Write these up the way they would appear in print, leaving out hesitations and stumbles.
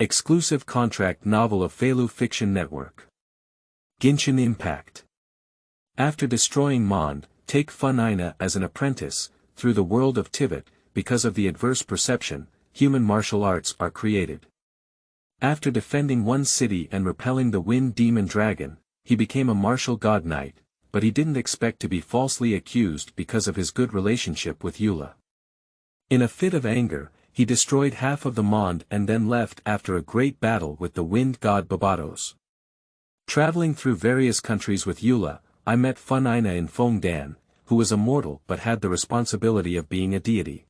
Exclusive contract novel of Feilu Fiction Network. Genshin Impact. After destroying Monde, take Funina as an apprentice, through the world of Tivat, because of the adverse perception, human martial arts are created. After defending one city and repelling the Wind Demon Dragon, he became a martial god knight, but he didn't expect to be falsely accused because of his good relationship with Youla. In a fit of anger, he destroyed half of the Monde and then left after a great battle with the Wind God Babatos. Traveling through various countries with Youla, I met Funina in Fengdan, who was a mortal but had the responsibility of being a deity.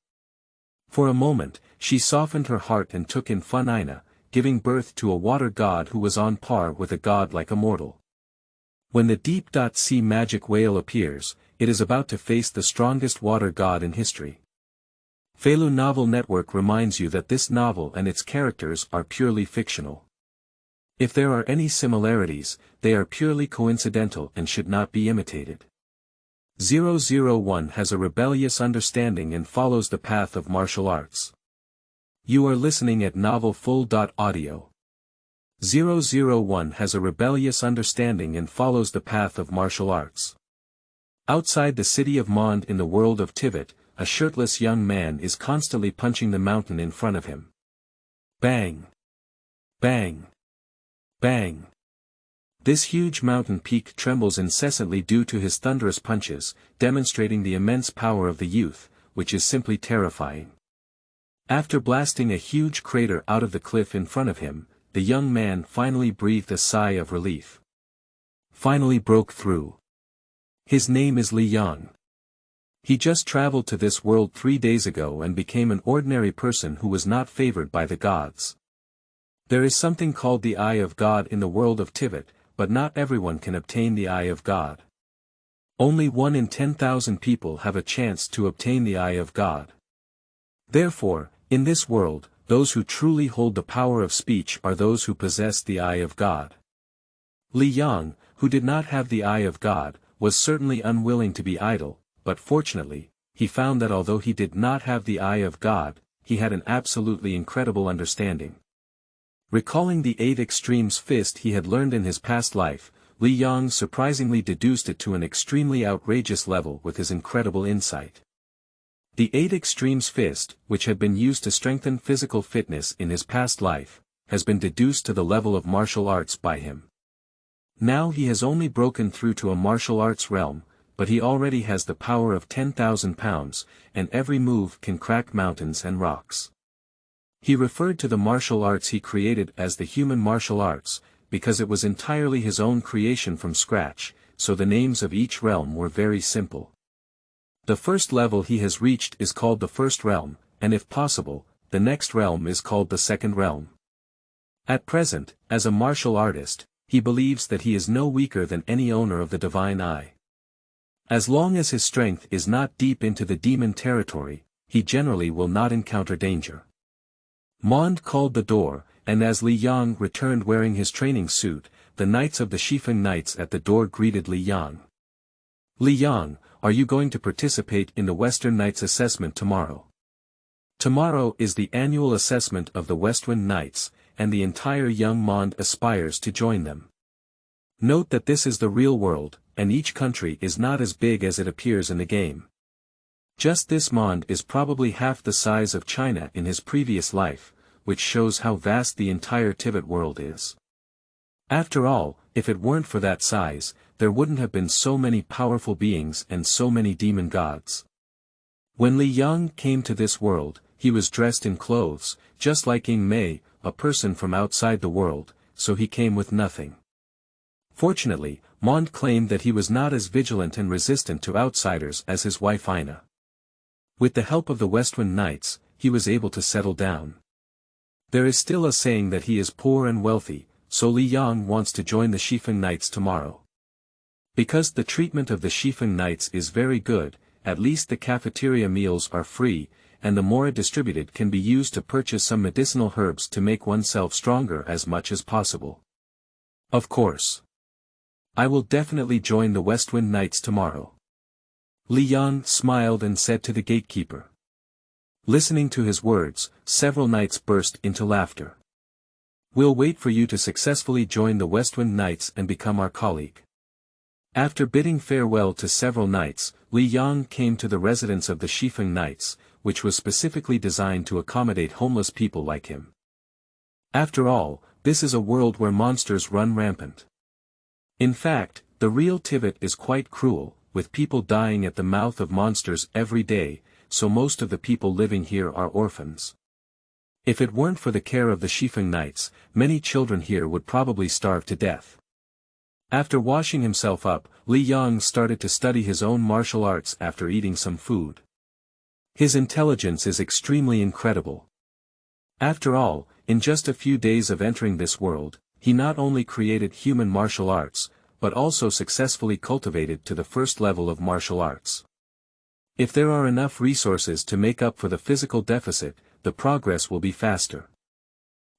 For a moment, she softened her heart and took in Funina, giving birth to a water god who was on par with a god like a mortal. When the deep.C magic whale appears, it is about to face the strongest water god in history. Feilu Novel Network reminds you that this novel and its characters are purely fictional. If there are any similarities, they are purely coincidental and should not be imitated. 001 has a rebellious understanding and follows the path of martial arts. You are listening at novelfull.audio. 001 has a rebellious understanding and follows the path of martial arts. Outside the city of Mond in the world of Tivat, a shirtless young man is constantly punching the mountain in front of him. Bang! Bang! Bang! This huge mountain peak trembles incessantly due to his thunderous punches, demonstrating the immense power of the youth, which is simply terrifying. After blasting a huge crater out of the cliff in front of him, the young man finally breathed a sigh of relief. Finally broke through. His name is Li Yang. He just traveled to this world 3 days ago and became an ordinary person who was not favored by the gods. There is something called the Eye of God in the world of Tivat, but not everyone can obtain the Eye of God. Only 1 in 10,000 people have a chance to obtain the Eye of God. Therefore, in this world, those who truly hold the power of speech are those who possess the Eye of God. Li Yang, who did not have the Eye of God, was certainly unwilling to be idle, but fortunately, he found that although he did not have the Eye of God, he had an absolutely incredible understanding. Recalling the 8 extremes fist he had learned in his past life, Li Yang surprisingly deduced it to an extremely outrageous level with his incredible insight. The 8 extremes fist, which had been used to strengthen physical fitness in his past life, has been deduced to the level of martial arts by him. Now he has only broken through to a martial arts realm, but he already has the power of 10,000 pounds, and every move can crack mountains and rocks. He referred to the martial arts he created as the human martial arts, because it was entirely his own creation from scratch, so the names of each realm were very simple. The first level he has reached is called the first realm, and if possible, the next realm is called the second realm. At present, as a martial artist, he believes that he is no weaker than any owner of the divine eye. As long as his strength is not deep into the demon territory, he generally will not encounter danger. Monde called the door, and as Li Yang returned wearing his training suit, the knights of the Xifeng knights at the door greeted Li Yang. Li Yang, are you going to participate in the Western Knights assessment tomorrow? Tomorrow is the annual assessment of the Western Knights, and the entire young Monde aspires to join them. Note that this is the real world, and each country is not as big as it appears in the game. Just this Monde is probably half the size of China in his previous life, which shows how vast the entire Tivat world is. After all, if it weren't for that size, there wouldn't have been so many powerful beings and so many demon gods. When Li Yang came to this world, he was dressed in clothes, just like Ying Mei, a person from outside the world, so he came with nothing. Fortunately, Monde claimed that he was not as vigilant and resistant to outsiders as his wife Ina. With the help of the Western Knights, he was able to settle down. There is still a saying that he is poor and wealthy, so Li Yang wants to join the Xifeng Knights tomorrow. Because the treatment of the Xifeng Knights is very good, at least the cafeteria meals are free, and the mora distributed can be used to purchase some medicinal herbs to make oneself stronger as much as possible. Of course. I will definitely join the Westwind Knights tomorrow. Li Yang smiled and said to the gatekeeper. Listening to his words, several knights burst into laughter. We'll wait for you to successfully join the Westwind Knights and become our colleague. After bidding farewell to several knights, Li Yang came to the residence of the Xifeng Knights, which was specifically designed to accommodate homeless people like him. After all, this is a world where monsters run rampant. In fact, the real Tivat is quite cruel, with people dying at the mouth of monsters every day, so most of the people living here are orphans. If it weren't for the care of the Xifeng Knights, many children here would probably starve to death. After washing himself up, Li Yang started to study his own martial arts after eating some food. His intelligence is extremely incredible. After all, in just a few days of entering this world, he not only created human martial arts, but also successfully cultivated to the first level of martial arts. If there are enough resources to make up for the physical deficit, the progress will be faster.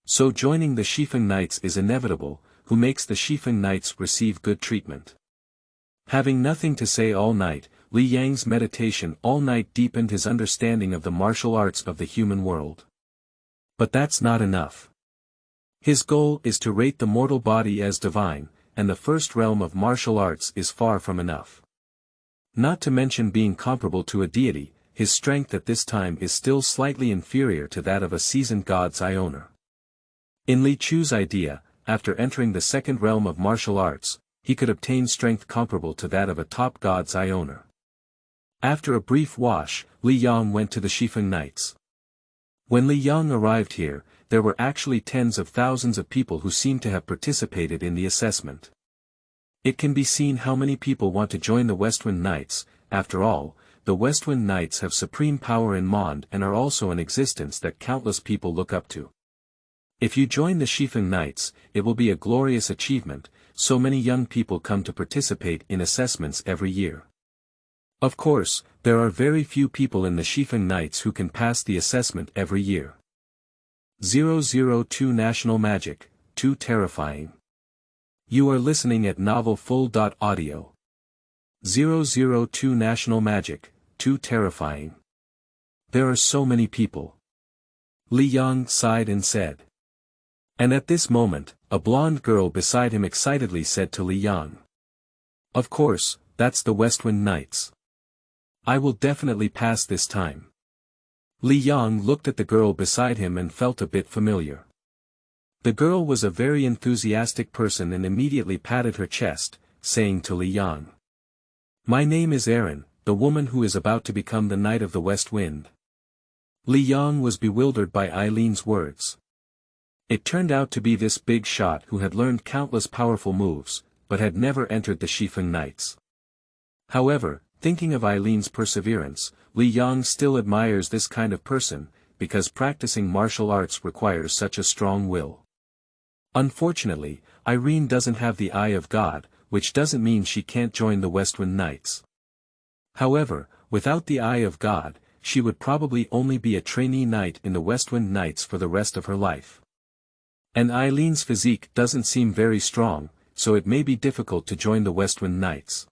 So joining the Xifeng Knights is inevitable, who makes the Xifeng Knights receive good treatment. Having nothing to say all night, Li Yang's meditation all night deepened his understanding of the martial arts of the human world. But that's not enough. His goal is to rate the mortal body as divine, and the first realm of martial arts is far from enough. Not to mention being comparable to a deity, his strength at this time is still slightly inferior to that of a seasoned god's eye owner. In Li Qiu's idea, after entering the second realm of martial arts, he could obtain strength comparable to that of a top god's eye owner. After a brief wash, Li Yang went to the Xifeng Knights. When Li Yang arrived here, there were actually tens of thousands of people who seemed to have participated in the assessment. It can be seen how many people want to join the Westwind Knights. After all, the Westwind Knights have supreme power in Monde and are also an existence that countless people look up to. If you join the Xifeng Knights, it will be a glorious achievement, so many young people come to participate in assessments every year. Of course, there are very few people in the Xifeng Knights who can pass the assessment every year. 002 National Magic, too terrifying. You are listening at novelfull.audio. 002 National Magic, too terrifying. There are so many people. Li Yang sighed and said. And at this moment, a blonde girl beside him excitedly said to Li Yang. Of course, that's the Westwind Knights. I will definitely pass this time. Li Yang looked at the girl beside him and felt a bit familiar. The girl was a very enthusiastic person and immediately patted her chest, saying to Li Yang. My name is Erin, the woman who is about to become the Knight of the West Wind. Li Yang was bewildered by Eileen's words. It turned out to be this big shot who had learned countless powerful moves, but had never entered the Xifeng Knights. However, thinking of Eileen's perseverance, Li Yang still admires this kind of person, because practicing martial arts requires such a strong will. Unfortunately, Irene doesn't have the Eye of God, which doesn't mean she can't join the Westwind Knights. However, without the Eye of God, she would probably only be a trainee knight in the Westwind Knights for the rest of her life. And Eileen's physique doesn't seem very strong, so it may be difficult to join the Westwind Knights.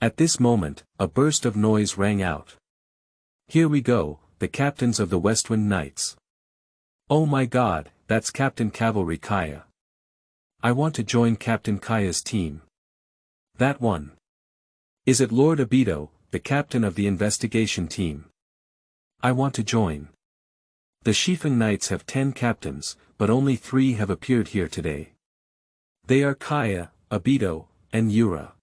At this moment, a burst of noise rang out. Here we go, the captains of the Westwind Knights. Oh my god, that's Captain Cavalry Kaya. I want to join Captain Kaya's team. That one. Is it Lord Abito, the captain of the investigation team? I want to join. The Xifeng Knights have 10 captains, but only 3 have appeared here today. They are Kaya, Abito, and Youla.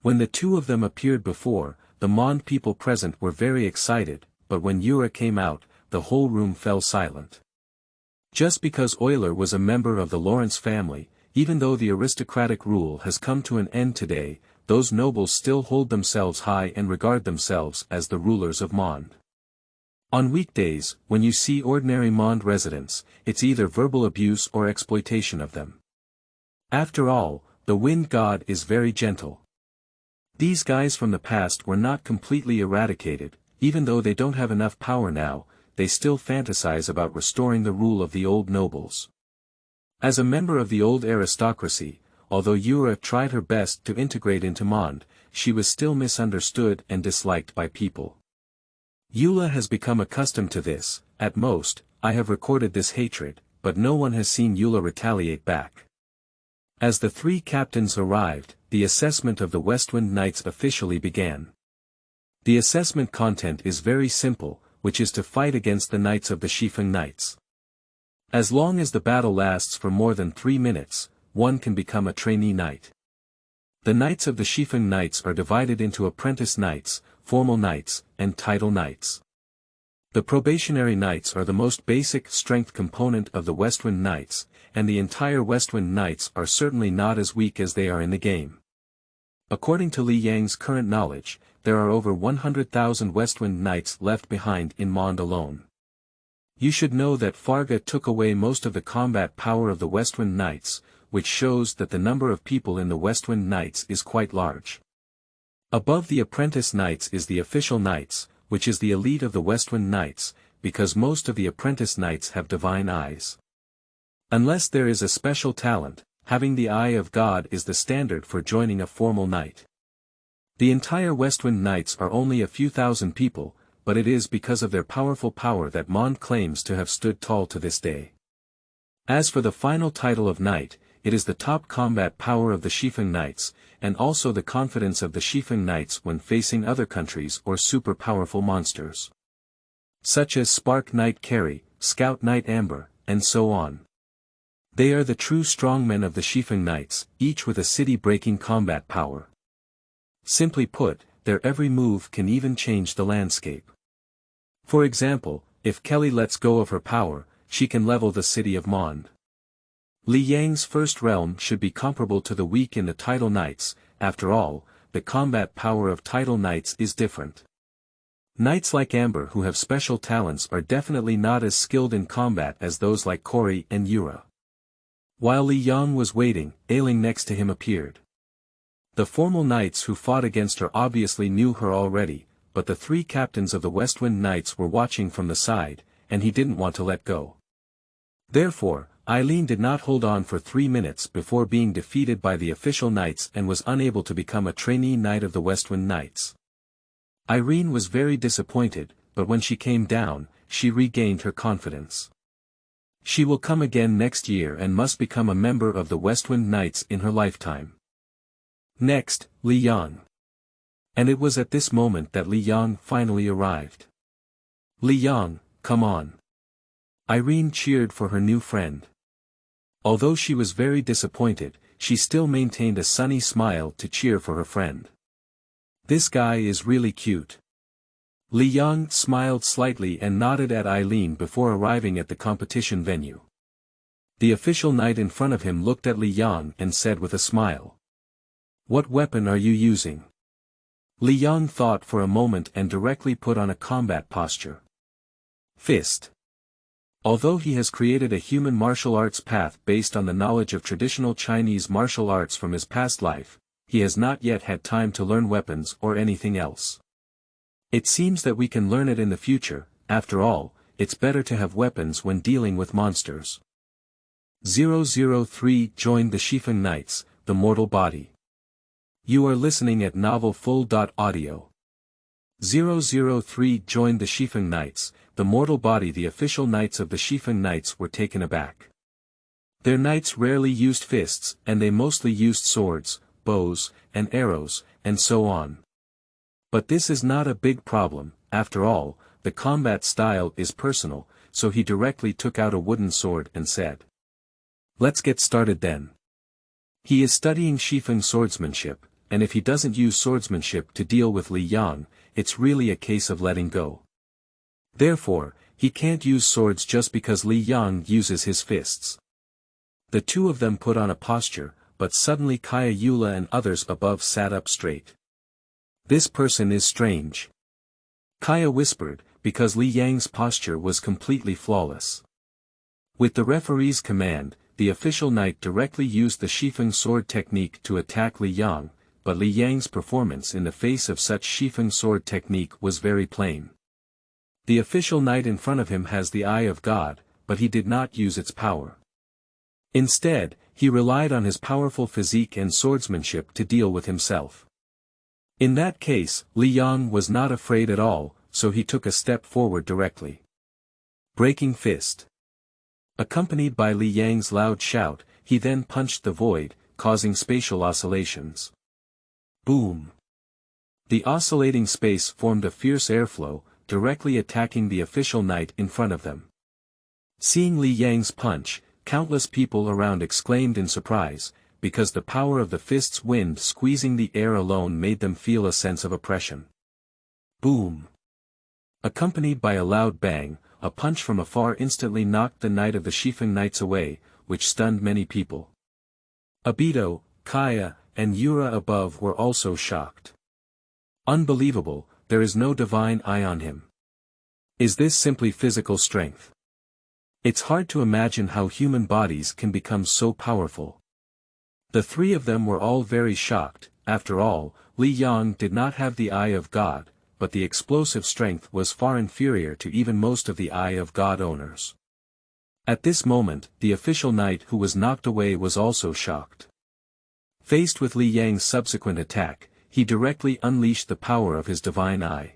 When the 2 of them appeared before, the Monde people present were very excited, but when Youla came out, the whole room fell silent. Just because Euler was a member of the Lawrence family, even though the aristocratic rule has come to an end today, those nobles still hold themselves high and regard themselves as the rulers of Monde. On weekdays, when you see ordinary Monde residents, it's either verbal abuse or exploitation of them. After all, the Wind God is very gentle. These guys from the past were not completely eradicated, even though they don't have enough power now, they still fantasize about restoring the rule of the old nobles. As a member of the old aristocracy, although Youla tried her best to integrate into Monde, she was still misunderstood and disliked by people. Youla has become accustomed to this. At most, I have recorded this hatred, but no one has seen Youla retaliate back. As the three captains arrived, the assessment of the Westwind Knights officially began. The assessment content is very simple, which is to fight against the Knights of the Xifeng Knights. As long as the battle lasts for more than 3 minutes, one can become a trainee knight. The Knights of the Xifeng Knights are divided into Apprentice Knights, Formal Knights, and Title Knights. The probationary knights are the most basic strength component of the Westwind Knights, and the entire Westwind Knights are certainly not as weak as they are in the game. According to Li Yang's current knowledge, there are over 100,000 Westwind Knights left behind in Monde alone. You should know that Farga took away most of the combat power of the Westwind Knights, which shows that the number of people in the Westwind Knights is quite large. Above the Apprentice Knights is the Official Knights, which is the elite of the Westwind Knights, because most of the Apprentice Knights have divine eyes. Unless there is a special talent, having the Eye of God is the standard for joining a Formal Knight. The entire Westwind Knights are only a few thousand people, but it is because of their powerful power that Mond claims to have stood tall to this day. As for the final title of Knight, it is the top combat power of the Xifeng Knights, and also the confidence of the Xifeng Knights when facing other countries or super powerful monsters. Such as Spark Knight Carry, Scout Knight Amber, and so on. They are the true strongmen of the Xifeng Knights, each with a city-breaking combat power. Simply put, their every move can even change the landscape. For example, if Kelly lets go of her power, she can level the city of Monde. Li Yang's first realm should be comparable to the weak in the Title Knights. After all, the combat power of Title Knights is different. Knights like Amber who have special talents are definitely not as skilled in combat as those like Cory and Youla. While Li Yang was waiting, Ailing next to him appeared. The Formal Knights who fought against her obviously knew her already, but the three captains of the Westwind Knights were watching from the side, and he didn't want to let go. Therefore, Eileen did not hold on for 3 minutes before being defeated by the Official Knights and was unable to become a trainee knight of the Westwind Knights. Irene was very disappointed, but when she came down, she regained her confidence. She will come again next year and must become a member of the Westwind Knights in her lifetime. Next, Li Yang. And it was at this moment that Li Yang finally arrived. Li Yang, come on. Irene cheered for her new friend. Although she was very disappointed, she still maintained a sunny smile to cheer for her friend. This guy is really cute. Li Yang smiled slightly and nodded at Eileen before arriving at the competition venue. The Official Knight in front of him looked at Li Yang and said with a smile. What weapon are you using? Li Yang thought for a moment and directly put on a combat posture. Fist. Although he has created a human martial arts path based on the knowledge of traditional Chinese martial arts from his past life, he has not yet had time to learn weapons or anything else. It seems that we can learn it in the future. After all, it's better to have weapons when dealing with monsters. 003 joined the Xifeng Knights, the mortal body. You are listening at novelfull.audio. 003 joined the Xifeng Knights, the mortal body. The Official Knights of the Xifeng Knights were taken aback. Their knights rarely used fists, and they mostly used swords, bows, and arrows, and so on. But this is not a big problem. After all, the combat style is personal, so he directly took out a wooden sword and said, "Let's get started then." He is studying Xifeng swordsmanship, and if he doesn't use swordsmanship to deal with Li Yang, it's really a case of letting go. Therefore, he can't use swords just because Li Yang uses his fists. The two of them put on a posture, but suddenly Qiuqiu, Youla and others above sat up straight. This person is strange. Qiuqiu whispered, because Li Yang's posture was completely flawless. With the referee's command, the Official Knight directly used the Xifeng sword technique to attack Li Yang, but Li Yang's performance in the face of such Xifeng sword technique was very plain. The Official Knight in front of him has the Eye of God, but he did not use its power. Instead, he relied on his powerful physique and swordsmanship to deal with himself. In that case, Li Yang was not afraid at all, so he took a step forward directly. Breaking fist. Accompanied by Li Yang's loud shout, he then punched the void, causing spatial oscillations. Boom! The oscillating space formed a fierce airflow, directly attacking the official knight in front of them. Seeing Li Yang's punch, countless people around exclaimed in surprise, because the power of the fist's wind squeezing the air alone made them feel a sense of oppression. Boom! Accompanied by a loud bang, a punch from afar instantly knocked the knight of the Xifeng knights away, which stunned many people. Abito, Kaya, and Youla above were also shocked. Unbelievable, there is no divine eye on him. Is this simply physical strength? It's hard to imagine how human bodies can become so powerful. The three of them were all very shocked. After all, Li Yang did not have the eye of God, but the explosive strength was far inferior to even most of the Eye of God owners. At this moment, the official knight who was knocked away was also shocked. Faced with Li Yang's subsequent attack, he directly unleashed the power of his divine eye.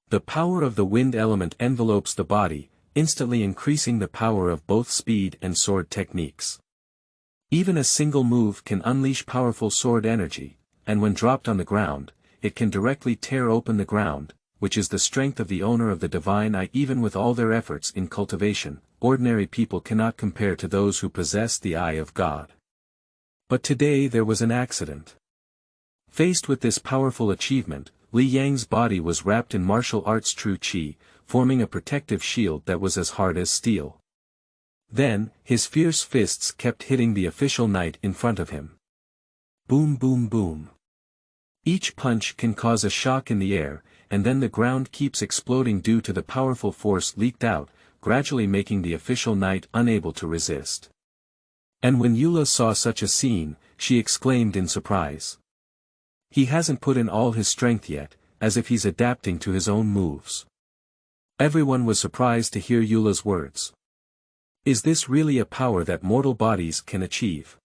The power of the wind element envelopes the body, instantly increasing the power of both speed and sword techniques. Even a single move can unleash powerful sword energy, and when dropped on the ground, it can directly tear open the ground, which is the strength of the owner of the divine eye. Even with all their efforts in cultivation, ordinary people cannot compare to those who possess the eye of God. But today there was an accident. Faced with this powerful achievement, Li Yang's body was wrapped in martial arts true qi, forming a protective shield that was as hard as steel. Then, his fierce fists kept hitting the official knight in front of him. Boom boom boom. Each punch can cause a shock in the air, and then the ground keeps exploding due to the powerful force leaked out, gradually making the official knight unable to resist. And when Youla saw such a scene, she exclaimed in surprise. He hasn't put in all his strength yet, as if he's adapting to his own moves. Everyone was surprised to hear Youla's words. Is this really a power that mortal bodies can achieve?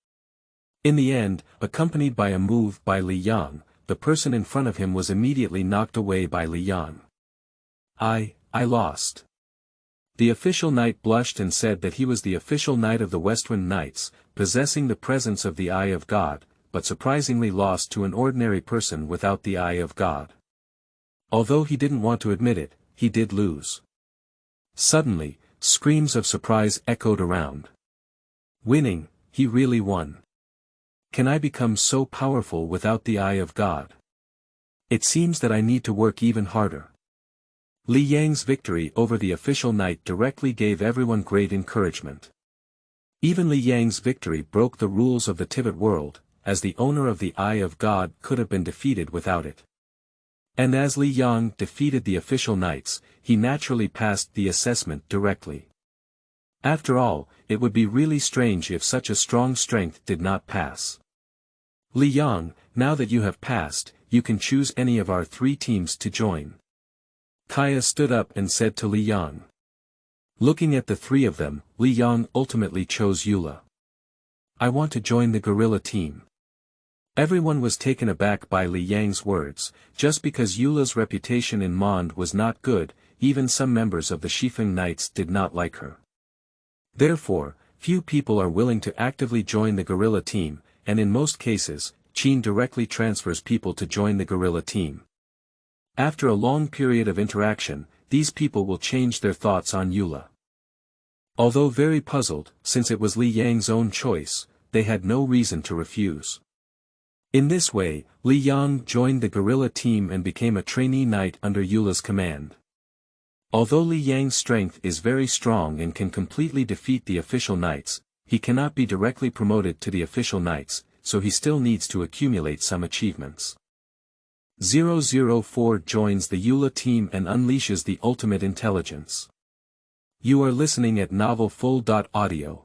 In the end, accompanied by a move by Li Yang, the person in front of him was immediately knocked away by Li Yang. I lost. The official knight blushed and said that he was the official knight of the Westwind Knights, possessing the presence of the Eye of God, but surprisingly lost to an ordinary person without the Eye of God. Although he didn't want to admit it, he did lose. Suddenly, screams of surprise echoed around. Winning, he really won. Can I become so powerful without the Eye of God? It seems that I need to work even harder. Li Yang's victory over the official knight directly gave everyone great encouragement. Even Li Yang's victory broke the rules of the Tivat world, as the owner of the Eye of God could have been defeated without it. And as Li Yang defeated the official knights, he naturally passed the assessment directly. After all, it would be really strange if such a strong strength did not pass. Li Yang, now that you have passed, you can choose any of our three teams to join. Kaya stood up and said to Li Yang. Looking at the three of them, Li Yang ultimately chose Youla. I want to join the guerrilla team. Everyone was taken aback by Li Yang's words. Just because Youla's reputation in Monde was not good, even some members of the Xifeng Knights did not like her. Therefore, few people are willing to actively join the guerrilla team, and in most cases, Qin directly transfers people to join the guerrilla team. After a long period of interaction, these people will change their thoughts on Youla. Although very puzzled, since it was Li Yang's own choice, they had no reason to refuse. In this way, Li Yang joined the guerrilla team and became a trainee knight under Youla's command. Although Li Yang's strength is very strong and can completely defeat the official knights, he cannot be directly promoted to the official knights, so he still needs to accumulate some achievements. 004 joins the Youla team and unleashes the ultimate intelligence. You are listening at novelfull.audio.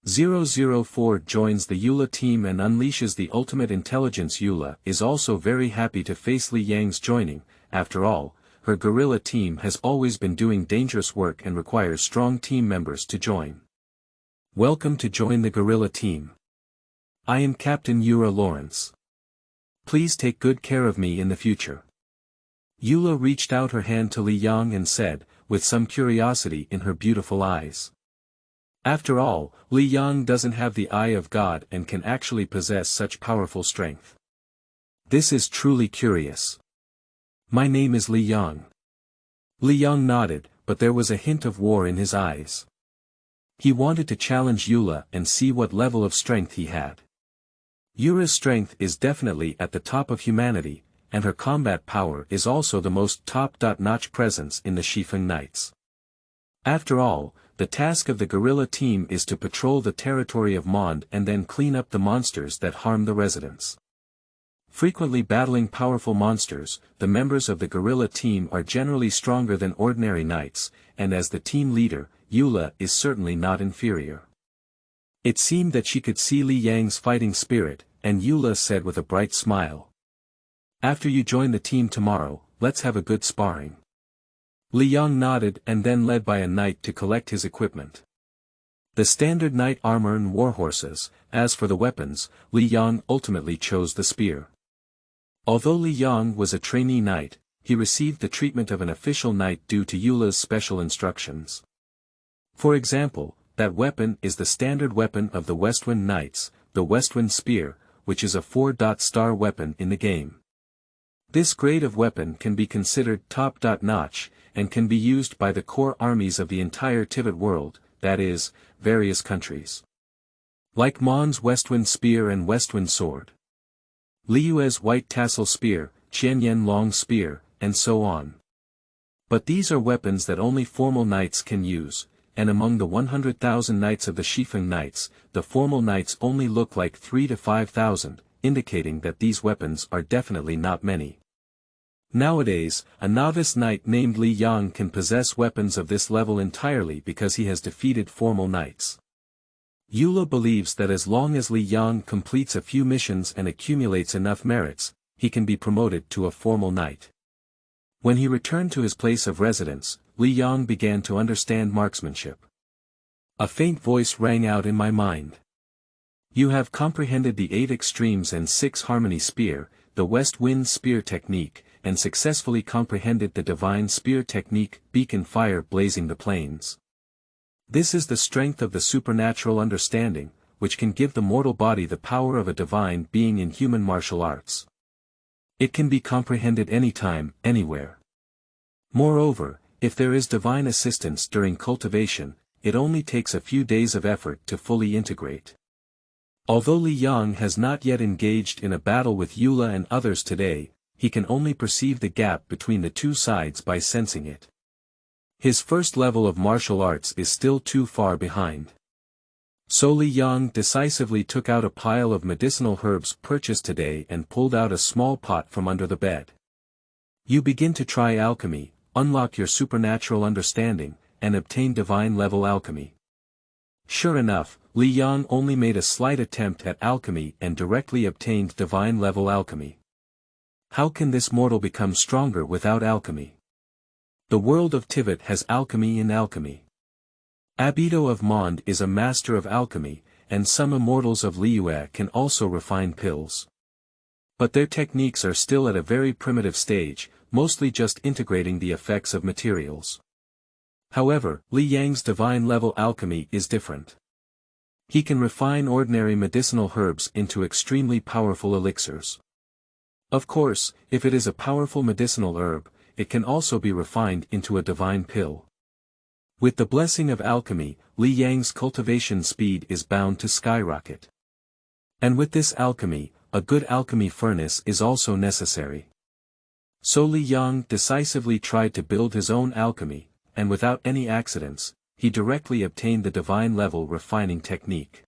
004 joins the Youla team and unleashes the ultimate intelligence. Youla is also very happy to face Li Yang's joining. After all, her guerrilla team has always been doing dangerous work and requires strong team members to join. Welcome to join the guerrilla team. I am Captain Youla Lawrence. Please take good care of me in the future. Youla reached out her hand to Li Yang and said, with some curiosity in her beautiful eyes. After all, Li Yang doesn't have the eye of God and can actually possess such powerful strength. This is truly curious. My name is Li Yang. Li Yang nodded, but there was a hint of war in his eyes. He wanted to challenge Youla and see what level of strength he had. Youla's strength is definitely at the top of humanity, and her combat power is also the most top-notch presence in the Xifeng Knights. After all, the task of the guerrilla team is to patrol the territory of Monde and then clean up the monsters that harm the residents. Frequently battling powerful monsters, the members of the guerrilla team are generally stronger than ordinary knights, and as the team leader, Youla is certainly not inferior. It seemed that she could see Li Yang's fighting spirit, and Youla said with a bright smile. After you join the team tomorrow, let's have a good sparring. Li Yang nodded and then led by a knight to collect his equipment. The standard knight armor and warhorses. As for the weapons, Li Yang ultimately chose the spear. Although Li Yang was a trainee knight, he received the treatment of an official knight due to Youla's special instructions. For example, that weapon is the standard weapon of the Westwind Knights, the Westwind Spear, which is a 4-star weapon in the game. This grade of weapon can be considered top-notch, and can be used by the core armies of the entire Tivat world, that is, various countries. Like Mond's Westwind Spear and Westwind Sword. Liyue's White Tassel Spear, Qianyan Long Spear, and so on. But these are weapons that only formal knights can use, and among the 100,000 knights of the Xifeng Knights, the formal knights only look like 3 to 5,000, indicating that these weapons are definitely not many. Nowadays, a novice knight named Li Yang can possess weapons of this level entirely because he has defeated formal knights. Youla believes that as long as Li Yang completes a few missions and accumulates enough merits, he can be promoted to a formal knight. When he returned to his place of residence, Li Yang began to understand marksmanship. A faint voice rang out in my mind. You have comprehended the 8 extremes and 6 harmony spear, the West Wind Spear technique, and successfully comprehended the divine spear technique, beacon fire blazing the plains. This is the strength of the supernatural understanding, which can give the mortal body the power of a divine being in human martial arts. It can be comprehended anytime, anywhere. Moreover, if there is divine assistance during cultivation, it only takes a few days of effort to fully integrate. Although Li Yang has not yet engaged in a battle with Youla and others today, he can only perceive the gap between the two sides by sensing it. His first level of martial arts is still too far behind. So Li Yang decisively took out a pile of medicinal herbs purchased today and pulled out a small pot from under the bed. You begin to try alchemy, unlock your supernatural understanding, and obtain divine level alchemy. Sure enough, Li Yang only made a slight attempt at alchemy and directly obtained divine level alchemy. How can this mortal become stronger without alchemy? The world of Tivat has alchemy in alchemy. Abito of Monde is a master of alchemy, and some immortals of Liyue can also refine pills. But their techniques are still at a very primitive stage, mostly just integrating the effects of materials. However, Li Yang's divine level alchemy is different. He can refine ordinary medicinal herbs into extremely powerful elixirs. Of course, if it is a powerful medicinal herb, it can also be refined into a divine pill. With the blessing of alchemy, Li Yang's cultivation speed is bound to skyrocket. And with this alchemy, a good alchemy furnace is also necessary. So Li Yang decisively tried to build his own alchemy, and without any accidents, he directly obtained the divine level refining technique.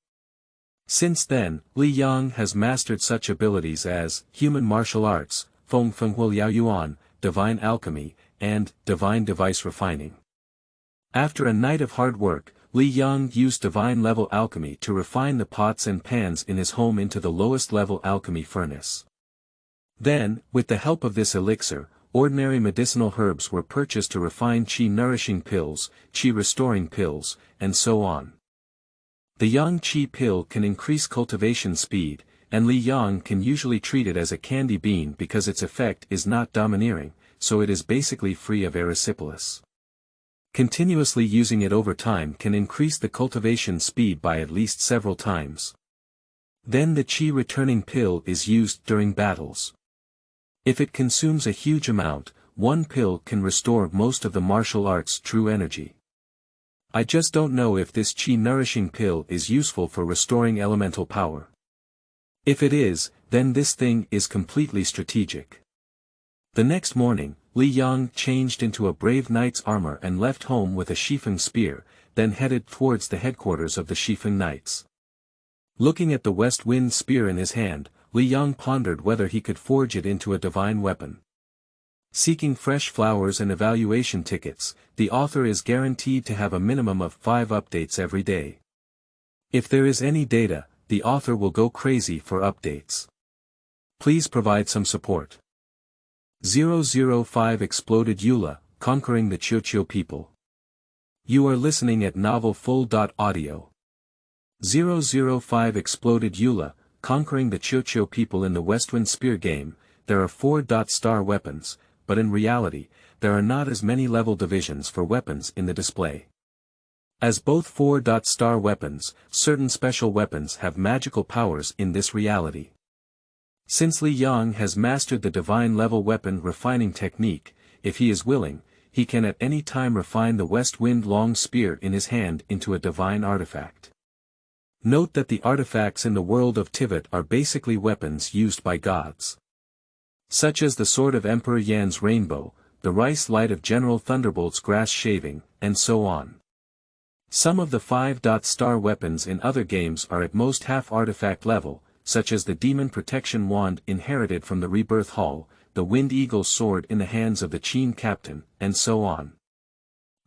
Since then, Li Yang has mastered such abilities as human martial arts, Feng Huo Liao Yuan, divine alchemy, and divine device refining. After a night of hard work, Li Yang used divine level alchemy to refine the pots and pans in his home into the lowest level alchemy furnace. Then, with the help of this elixir, ordinary medicinal herbs were purchased to refine qi nourishing pills, qi restoring pills, and so on. The Yang Qi pill can increase cultivation speed, and Li Yang can usually treat it as a candy bean because its effect is not domineering, so it is basically free of erysipelas. Continuously using it over time can increase the cultivation speed by at least several times. Then the Qi returning pill is used during battles. If it consumes a huge amount, one pill can restore most of the martial art's true energy. I just don't know if this Qi nourishing pill is useful for restoring elemental power. If it is, then this thing is completely strategic. The next morning, Li Yang changed into a brave knight's armor and left home with a Xifeng spear, then headed towards the headquarters of the Xifeng knights. Looking at the west wind spear in his hand, Li Yang pondered whether he could forge it into a divine weapon. Seeking fresh flowers and evaluation tickets, the author is guaranteed to have a minimum of 5 updates every day. If there is any data, the author will go crazy for updates. Please provide some support. 005 Exploded Youla, Conquering the Qiuqiu People. You are listening at novelfull.audio. 005 Exploded Youla, Conquering the Qiuqiu People. In the Westwind Spear game, there are 4-star weapons, but in reality, there are not as many level divisions for weapons in the display. As both 4-star weapons, certain special weapons have magical powers in this reality. Since Li Yang has mastered the divine level weapon refining technique, if he is willing, he can at any time refine the West Wind long spear in his hand into a divine artifact. Note that the artifacts in the world of Tivat are basically weapons used by gods. Such as the sword of Emperor Yan's rainbow, the rice light of General Thunderbolt's grass shaving, and so on. Some of the 5-star weapons in other games are at most half artifact level, such as the Demon Protection Wand inherited from the Rebirth Hall, the Wind Eagle's sword in the hands of the Qin captain, and so on.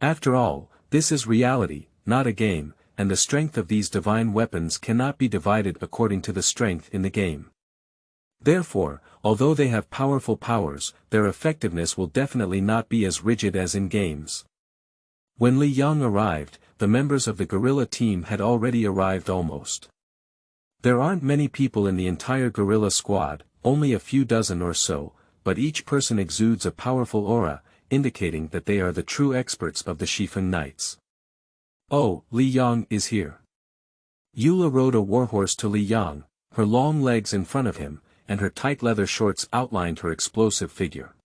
After all, this is reality, not a game, and the strength of these divine weapons cannot be divided according to the strength in the game. Therefore, although they have powerful powers, their effectiveness will definitely not be as rigid as in games. When Li Yang arrived, the members of the guerrilla team had already arrived almost. There aren't many people in the entire guerrilla squad, only a few dozen or so, but each person exudes a powerful aura, indicating that they are the true experts of the Xifeng Knights. Oh, Li Yang is here. Youla rode a warhorse to Li Yang, her long legs in front of him, and her tight leather shorts outlined her explosive figure.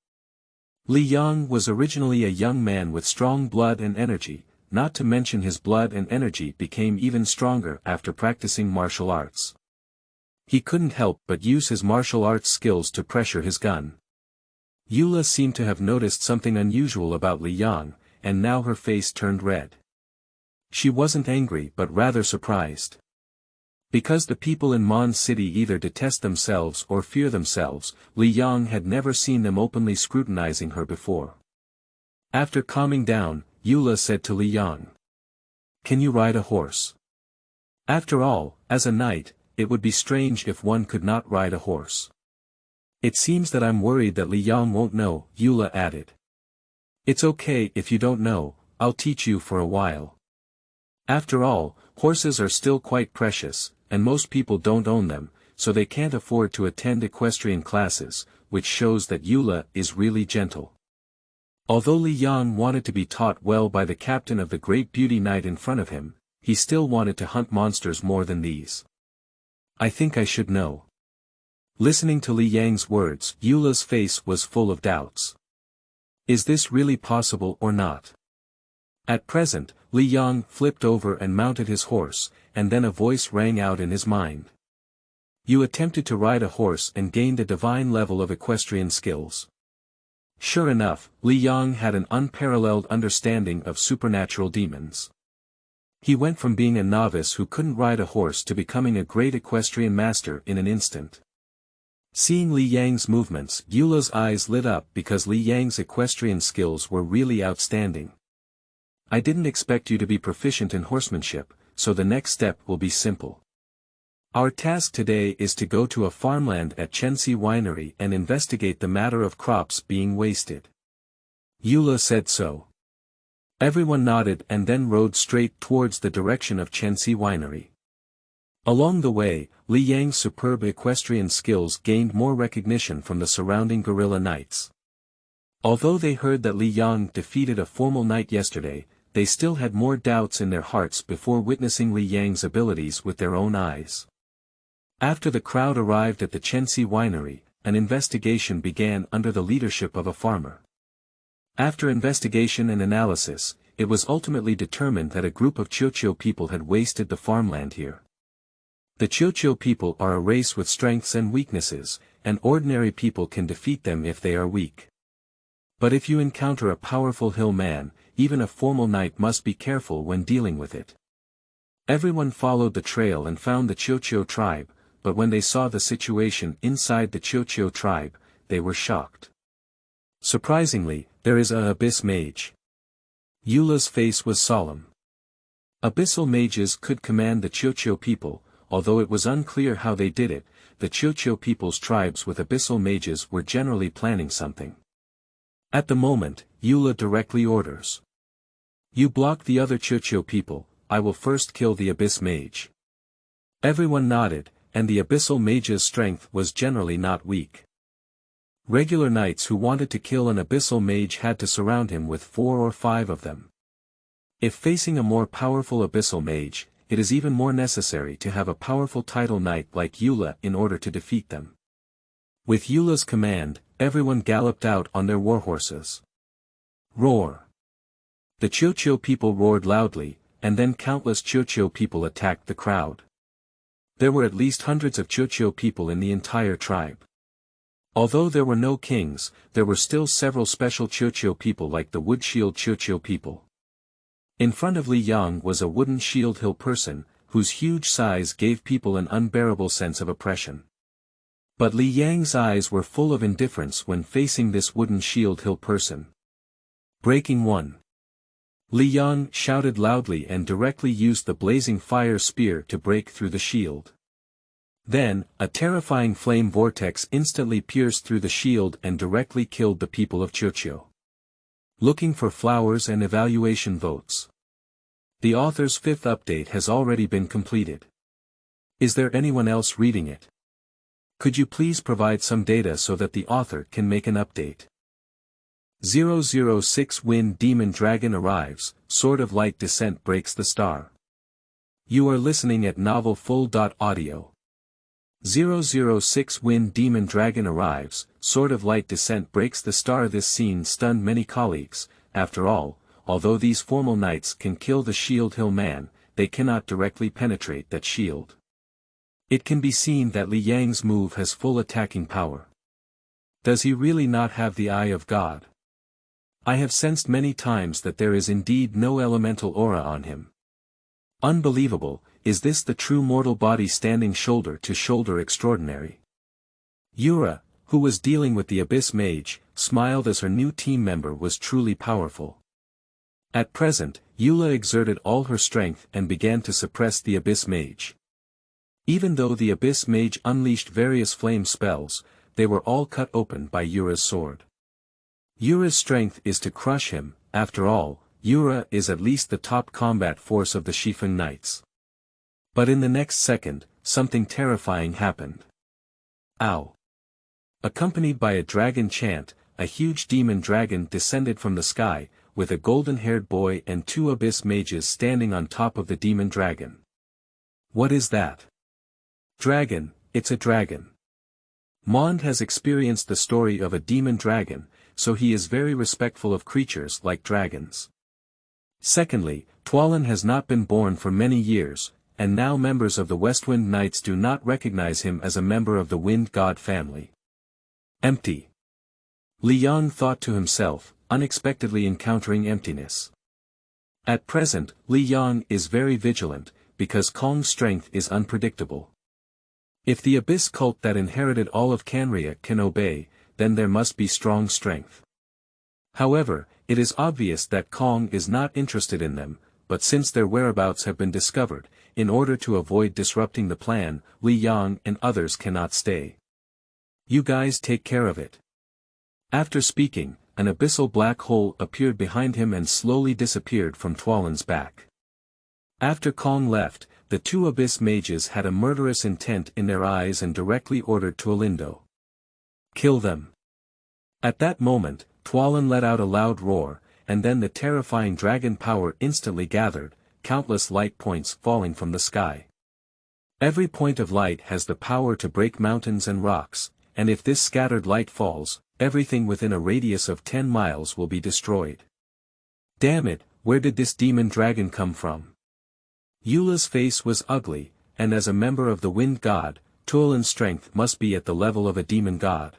Li Yang was originally a young man with strong blood and energy, not to mention his blood and energy became even stronger after practicing martial arts. He couldn't help but use his martial arts skills to pressure his gun. Youla seemed to have noticed something unusual about Li Yang, and now her face turned red. She wasn't angry but rather surprised. Because the people in Monde City either detest themselves or fear themselves, Li Yang had never seen them openly scrutinizing her before. After calming down, Youla said to Li Yang, "Can you ride a horse? After all, as a knight, it would be strange if one could not ride a horse." "It seems that I'm worried that Li Yang won't know," Youla added. "It's okay if you don't know, I'll teach you for a while. After all, horses are still quite precious, and most people don't own them, so they can't afford to attend equestrian classes, which shows that Youla is really gentle." Although Li Yang wanted to be taught well by the captain of the great beauty knight in front of him, he still wanted to hunt monsters more than these. "I think I should know." Listening to Li Yang's words, Youla's face was full of doubts. Is this really possible or not? At present, Li Yang flipped over and mounted his horse, and then a voice rang out in his mind. "You attempted to ride a horse and gained a divine level of equestrian skills." Sure enough, Li Yang had an unparalleled understanding of supernatural demons. He went from being a novice who couldn't ride a horse to becoming a great equestrian master in an instant. Seeing Li Yang's movements, Youla's eyes lit up because Li Yang's equestrian skills were really outstanding. "I didn't expect you to be proficient in horsemanship, so the next step will be simple. Our task today is to go to a farmland at Chenxi Winery and investigate the matter of crops being wasted." Youla said so. Everyone nodded and then rode straight towards the direction of Chenxi Winery. Along the way, Li Yang's superb equestrian skills gained more recognition from the surrounding guerrilla knights. Although they heard that Li Yang defeated a formal knight yesterday, they still had more doubts in their hearts before witnessing Li Yang's abilities with their own eyes. After the crowd arrived at the Chenxi winery, an investigation began under the leadership of a farmer. After investigation and analysis, it was ultimately determined that a group of Qiuqiu people had wasted the farmland here. The Qiuqiu people are a race with strengths and weaknesses, and ordinary people can defeat them if they are weak. But if you encounter a powerful hill man, even a formal knight must be careful when dealing with it. Everyone followed the trail and found the Qiuqiu tribe, but when they saw the situation inside the Qiuqiu tribe, they were shocked. Surprisingly, there is a abyss mage. Youla's face was solemn. Abyssal mages could command the Qiuqiu people, although it was unclear how they did it. The Qiuqiu people's tribes with abyssal mages were generally planning something. At the moment, Youla directly orders. You block the other Qiuqiu people, I will first kill the abyss mage. Everyone nodded, and the abyssal mage's strength was generally not weak. Regular knights who wanted to kill an abyssal mage had to surround him with 4 or 5 of them. If facing a more powerful abyssal mage, it is even more necessary to have a powerful title knight like Youla in order to defeat them. With Youla's command, everyone galloped out on their warhorses. Roar! The Qiuqiu people roared loudly, and then countless Qiuqiu people attacked the crowd. There were at least hundreds of Qiuqiu people in the entire tribe. Although there were no kings, there were still several special Qiuqiu people like the Wood Shield Qiuqiu people. In front of Li Yang was a wooden shield hill person, whose huge size gave people an unbearable sense of oppression. But Li Yang's eyes were full of indifference when facing this wooden shield hill person. Breaking one. Li Yang shouted loudly and directly used the blazing fire spear to break through the shield. Then, a terrifying flame vortex instantly pierced through the shield and directly killed the people of Qiuqiu. Looking for flowers and evaluation votes. The author's 5th update has already been completed. Is there anyone else reading it? Could you please provide some data so that the author can make an update? 006 Wind Demon Dragon arrives, Sword of Light Descent breaks the star. You are listening at novelfull.audio. 006 Wind Demon Dragon arrives, Sword of Light Descent breaks the star. This scene stunned many colleagues. After all, although these formal knights can kill the Shield Hill man, they cannot directly penetrate that shield. It can be seen that Li Yang's move has full attacking power. Does he really not have the eye of God? I have sensed many times that there is indeed no elemental aura on him. Unbelievable, is this the true mortal body standing shoulder to shoulder extraordinary? Youla, who was dealing with the abyss mage, smiled as her new team member was truly powerful. At present, Youla exerted all her strength and began to suppress the abyss mage. Even though the abyss mage unleashed various flame spells, they were all cut open by Youla's sword. Youla's strength is to crush him. After all, Youla is at least the top combat force of the Xifeng Knights. But in the next second, something terrifying happened. Ow! Accompanied by a dragon chant, a huge demon dragon descended from the sky, with a golden-haired boy and 2 abyss mages standing on top of the demon dragon. What is that? Dragon, it's a dragon. Mond has experienced the story of a demon dragon, so he is very respectful of creatures like dragons. Secondly, Tevalin has not been born for many years, and now members of the Westwind Knights do not recognize him as a member of the Wind God family. Empty. Li Yang thought to himself, unexpectedly encountering emptiness. At present, Li Yang is very vigilant, because Kong's strength is unpredictable. If the abyss cult that inherited all of Canria can obey, then there must be strong strength. However, it is obvious that Kong is not interested in them, but since their whereabouts have been discovered, in order to avoid disrupting the plan, Li Yang and others cannot stay. You guys take care of it. After speaking, an abyssal black hole appeared behind him and slowly disappeared from Tevalin's back. After Kong left, the 2 abyss mages had a murderous intent in their eyes and directly ordered Tuolindo. Kill them. At that moment, Tevalin let out a loud roar, and then the terrifying dragon power instantly gathered, countless light points falling from the sky. Every point of light has the power to break mountains and rocks, and if this scattered light falls, everything within a radius of 10 miles will be destroyed. Damn it, where did this demon dragon come from? Youla's face was ugly, and as a member of the Wind God, Tevalin's strength must be at the level of a demon god.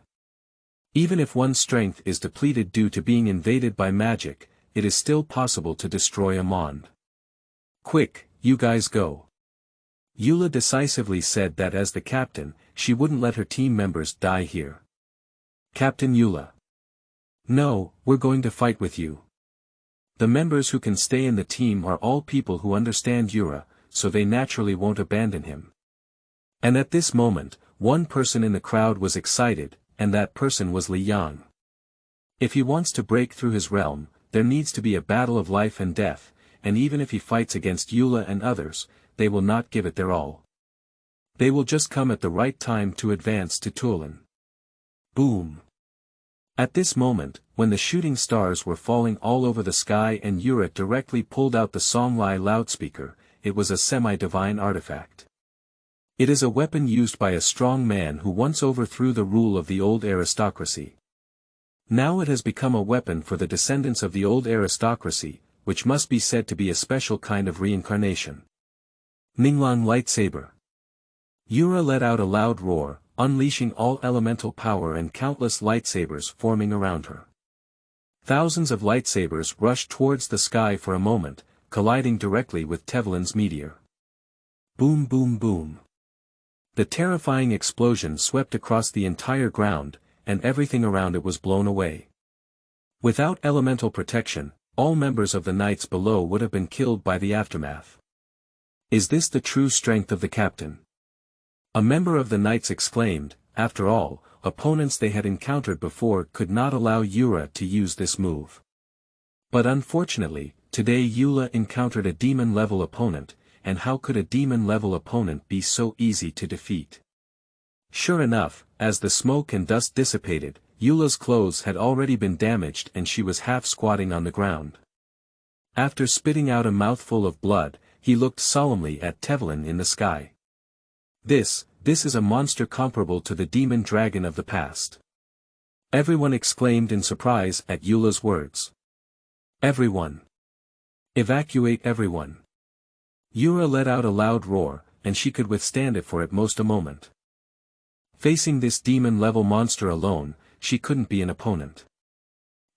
Even if one's strength is depleted due to being invaded by magic, it is still possible to destroy a Monde. Quick, you guys go. Youla decisively said that as the captain, she wouldn't let her team members die here. Captain Youla. No, we're going to fight with you. The members who can stay in the team are all people who understand Youla, so they naturally won't abandon him. And at this moment, one person in the crowd was excited, and that person was Li Yang. If he wants to break through his realm, there needs to be a battle of life and death, and even if he fights against Youla and others, they will not give it their all. They will just come at the right time to advance to Tevalin. Boom. At this moment, when the shooting stars were falling all over the sky and Youla directly pulled out the Songlai loudspeaker, it was a semi-divine artifact. It is a weapon used by a strong man who once overthrew the rule of the old aristocracy. Now it has become a weapon for the descendants of the old aristocracy, which must be said to be a special kind of reincarnation. Ninglang lightsaber. Youla let out a loud roar, unleashing all elemental power and countless lightsabers forming around her. Thousands of lightsabers rushed towards the sky for a moment, colliding directly with Tevalin's meteor. Boom boom boom. The terrifying explosion swept across the entire ground, and everything around it was blown away. Without elemental protection, all members of the knights below would have been killed by the aftermath. Is this the true strength of the captain? A member of the knights exclaimed. After all, opponents they had encountered before could not allow Youla to use this move. But unfortunately, today Youla encountered a demon-level opponent, and how could a demon-level opponent be so easy to defeat? Sure enough, as the smoke and dust dissipated, Youla's clothes had already been damaged and she was half squatting on the ground. After spitting out a mouthful of blood, he looked solemnly at Tevalin in the sky. This is a monster comparable to the demon dragon of the past. Everyone exclaimed in surprise at Youla's words. Everyone. Evacuate everyone. Youla let out a loud roar, and she could withstand it for at most a moment. Facing this demon-level monster alone, she couldn't be an opponent.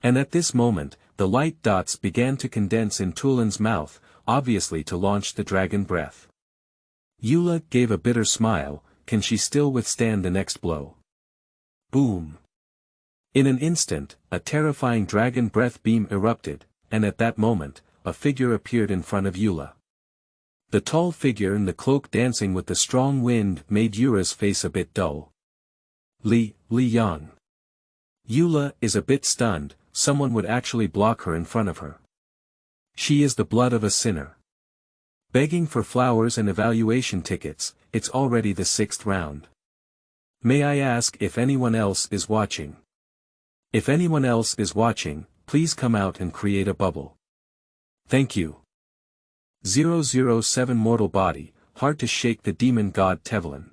And at this moment, the light dots began to condense in Tevalin's mouth, obviously to launch the dragon breath. Youla gave a bitter smile. Can she still withstand the next blow? Boom. In an instant, a terrifying dragon breath beam erupted, and at that moment, a figure appeared in front of Youla. The tall figure in the cloak dancing with the strong wind made Youla's face a bit dull. Li Yang. Youla is a bit stunned. Someone would actually block her in front of her. She is the blood of a sinner. Begging for flowers and evaluation tickets, it's already the 6th round. May I ask if anyone else is watching? If anyone else is watching, please come out and create a bubble. Thank you. 007 Mortal Body, hard to shake the demon god Tevalin.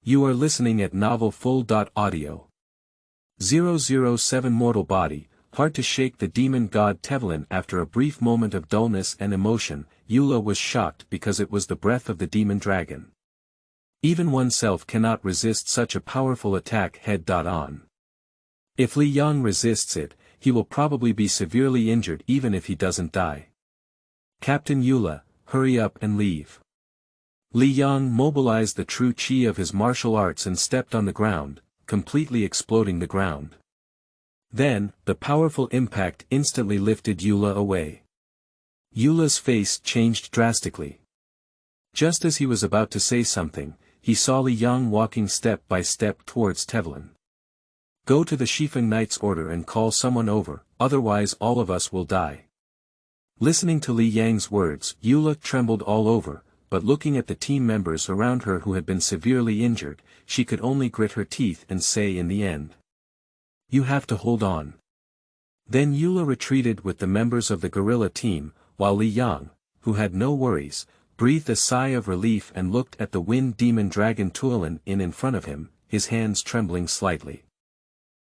You are listening at novelfull.audio. 007 Mortal Body, hard to shake the demon god Tevalin. After a brief moment of dullness and emotion, Youla was shocked because it was the breath of the demon dragon. Even oneself cannot resist such a powerful attack head-on. If Li Yang resists it, he will probably be severely injured even if he doesn't die. Captain Youla, hurry up and leave. Li Yang mobilized the true chi of his martial arts and stepped on the ground, completely exploding the ground. Then, the powerful impact instantly lifted Youla away. Youla's face changed drastically. Just as he was about to say something, he saw Li Yang walking step by step towards Tevalin. Go to the Xifeng Knight's order and call someone over, otherwise all of us will die. Listening to Li Yang's words, Youla trembled all over, but looking at the team members around her who had been severely injured, she could only grit her teeth and say in the end. You have to hold on. Then Youla retreated with the members of the guerrilla team, while Li Yang, who had no worries, breathed a sigh of relief and looked at the wind demon dragon Tevalin in front of him, his hands trembling slightly.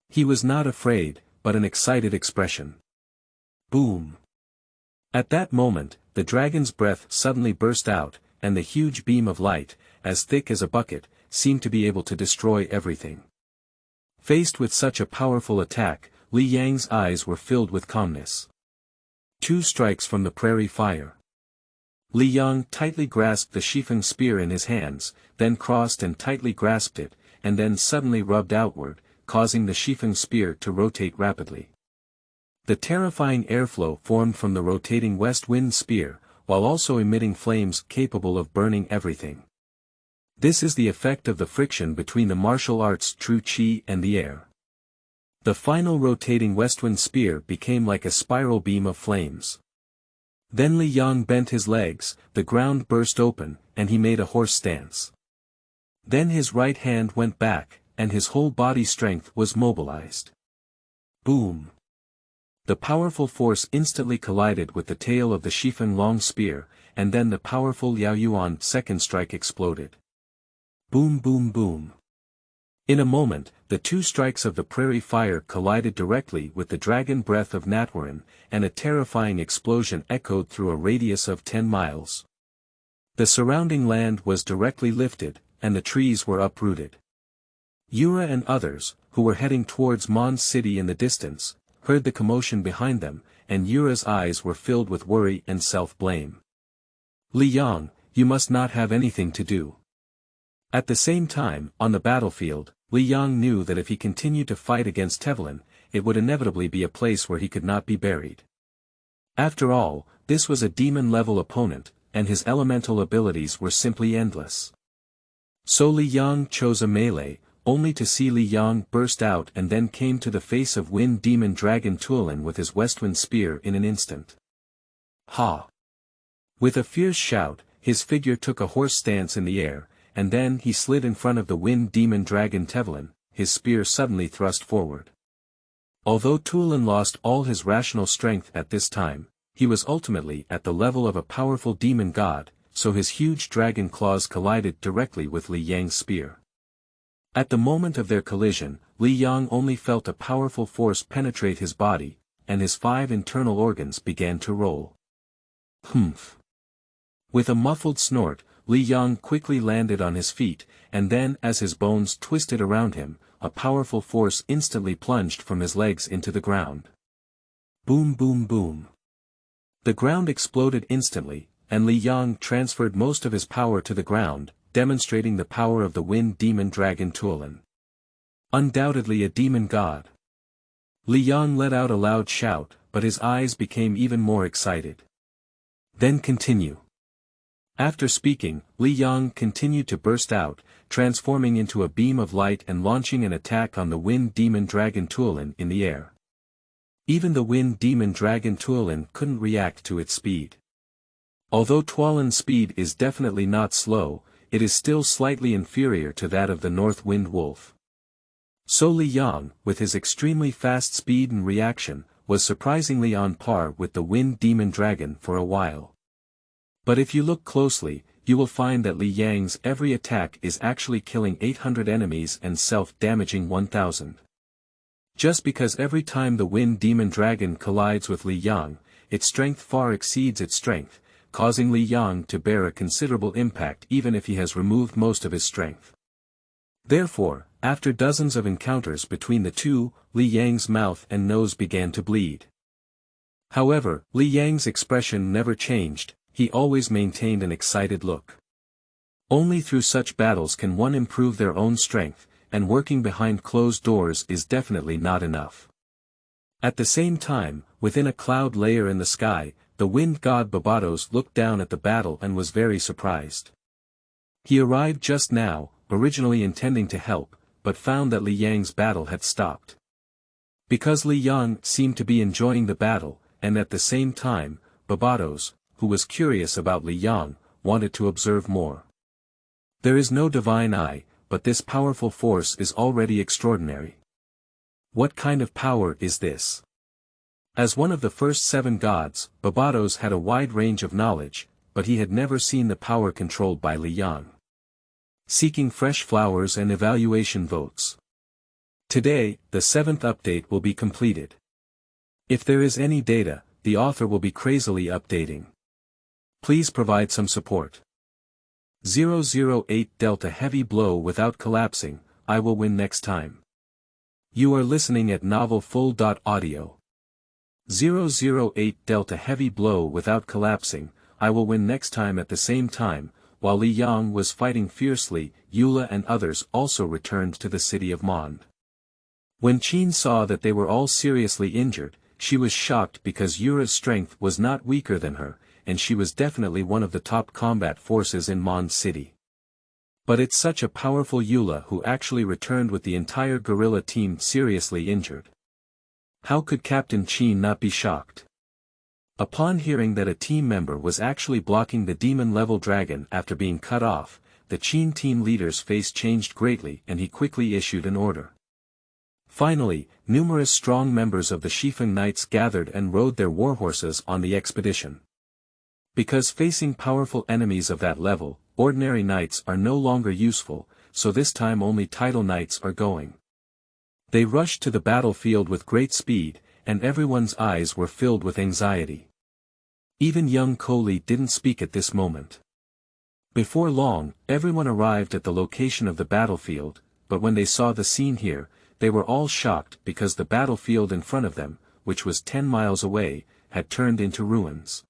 He was not afraid, but an excited expression. Boom! At that moment, the dragon's breath suddenly burst out, and the huge beam of light, as thick as a bucket, seemed to be able to destroy everything. Faced with such a powerful attack, Li Yang's eyes were filled with calmness. 2 strikes from the prairie fire. Li Yang tightly grasped the Xifeng spear in his hands, then crossed and tightly grasped it, and then suddenly rubbed outward, causing the Xifeng spear to rotate rapidly. The terrifying airflow formed from the rotating west wind spear, while also emitting flames capable of burning everything. This is the effect of the friction between the martial arts true qi and the air. The final rotating westwind spear became like a spiral beam of flames. Then Li Yang bent his legs, the ground burst open, and he made a horse stance. Then his right hand went back, and his whole body strength was mobilized. Boom! The powerful force instantly collided with the tail of the Xifeng long spear, and then the powerful Yaoyuan second strike exploded. Boom boom boom. In a moment, the 2 strikes of the prairie fire collided directly with the dragon breath of Natwaran, and a terrifying explosion echoed through a radius of 10 miles. The surrounding land was directly lifted, and the trees were uprooted. Youla and others, who were heading towards Monde city in the distance, heard the commotion behind them, and Yura's eyes were filled with worry and self-blame. Li Yang, you must not have anything to do. At the same time, on the battlefield, Li Yang knew that if he continued to fight against Tevalin, it would inevitably be a place where he could not be buried. After all, this was a demon-level opponent, and his elemental abilities were simply endless. So Li Yang chose a melee, only to see Li Yang burst out and then came to the face of wind demon dragon Tevalin with his westwind spear in an instant. Ha! With a fierce shout, his figure took a horse stance in the air, and then he slid in front of the wind demon dragon Tevalin, his spear suddenly thrust forward. Although Tevalin lost all his rational strength at this time, he was ultimately at the level of a powerful demon god, so his huge dragon claws collided directly with Li Yang's spear. At the moment of their collision, Li Yang only felt a powerful force penetrate his body, and his 5 internal organs began to roll. Humph! With a muffled snort, Li Yang quickly landed on his feet, and then as his bones twisted around him, a powerful force instantly plunged from his legs into the ground. Boom boom boom. The ground exploded instantly, and Li Yang transferred most of his power to the ground, demonstrating the power of the wind demon dragon Tevalin. Undoubtedly a demon god. Li Yang let out a loud shout, but his eyes became even more excited. Then continue. After speaking, Li Yang continued to burst out, transforming into a beam of light and launching an attack on the wind demon dragon Tevalin in the air. Even the wind demon dragon Tevalin couldn't react to its speed. Although Tevalin's speed is definitely not slow, it is still slightly inferior to that of the North Wind Wolf. So Li Yang, with his extremely fast speed and reaction, was surprisingly on par with the wind demon dragon for a while. But if you look closely, you will find that Li Yang's every attack is actually killing 800 enemies and self-damaging 1000. Just because every time the wind demon dragon collides with Li Yang, its strength far exceeds its strength, causing Li Yang to bear a considerable impact even if he has removed most of his strength. Therefore, after dozens of encounters between the two, Li Yang's mouth and nose began to bleed. However, Li Yang's expression never changed. He always maintained an excited look. Only through such battles can one improve their own strength, and working behind closed doors is definitely not enough. At the same time, within a cloud layer in the sky, the Wind God Babatos looked down at the battle and was very surprised. He arrived just now, originally intending to help, but found that Li Yang's battle had stopped. Because Li Yang seemed to be enjoying the battle, and at the same time, Babatos, who was curious about Li Yang, wanted to observe more. There is no divine eye, but this powerful force is already extraordinary. What kind of power is this? As one of the first 7 gods, Babatos had a wide range of knowledge, but he had never seen the power controlled by Li Yang. Seeking fresh flowers and evaluation votes. Today, the 7th update will be completed. If there is any data, the author will be crazily updating. Please provide some support. 008 Delta Heavy Blow Without Collapsing, I will win next time. You are listening at novelfull.audio. 008 Delta Heavy Blow Without Collapsing, I will win next time. At the same time, while Li Yang was fighting fiercely, Youla and others also returned to the city of Monde. When Qin saw that they were all seriously injured, she was shocked because Yura's strength was not weaker than her, and she was definitely one of the top combat forces in Monde City. But it's such a powerful Youla who actually returned with the entire guerrilla team seriously injured. How could Captain Qin not be shocked? Upon hearing that a team member was actually blocking the demon-level dragon after being cut off, the Qin team leader's face changed greatly and he quickly issued an order. Finally, numerous strong members of the Xifeng Knights gathered and rode their warhorses on the expedition. Because facing powerful enemies of that level, ordinary knights are no longer useful, so this time only title knights are going. They rushed to the battlefield with great speed, and everyone's eyes were filled with anxiety. Even young Qiuqiu didn't speak at this moment. Before long, everyone arrived at the location of the battlefield, but when they saw the scene here, they were all shocked because the battlefield in front of them, which was 10 miles away, had turned into ruins.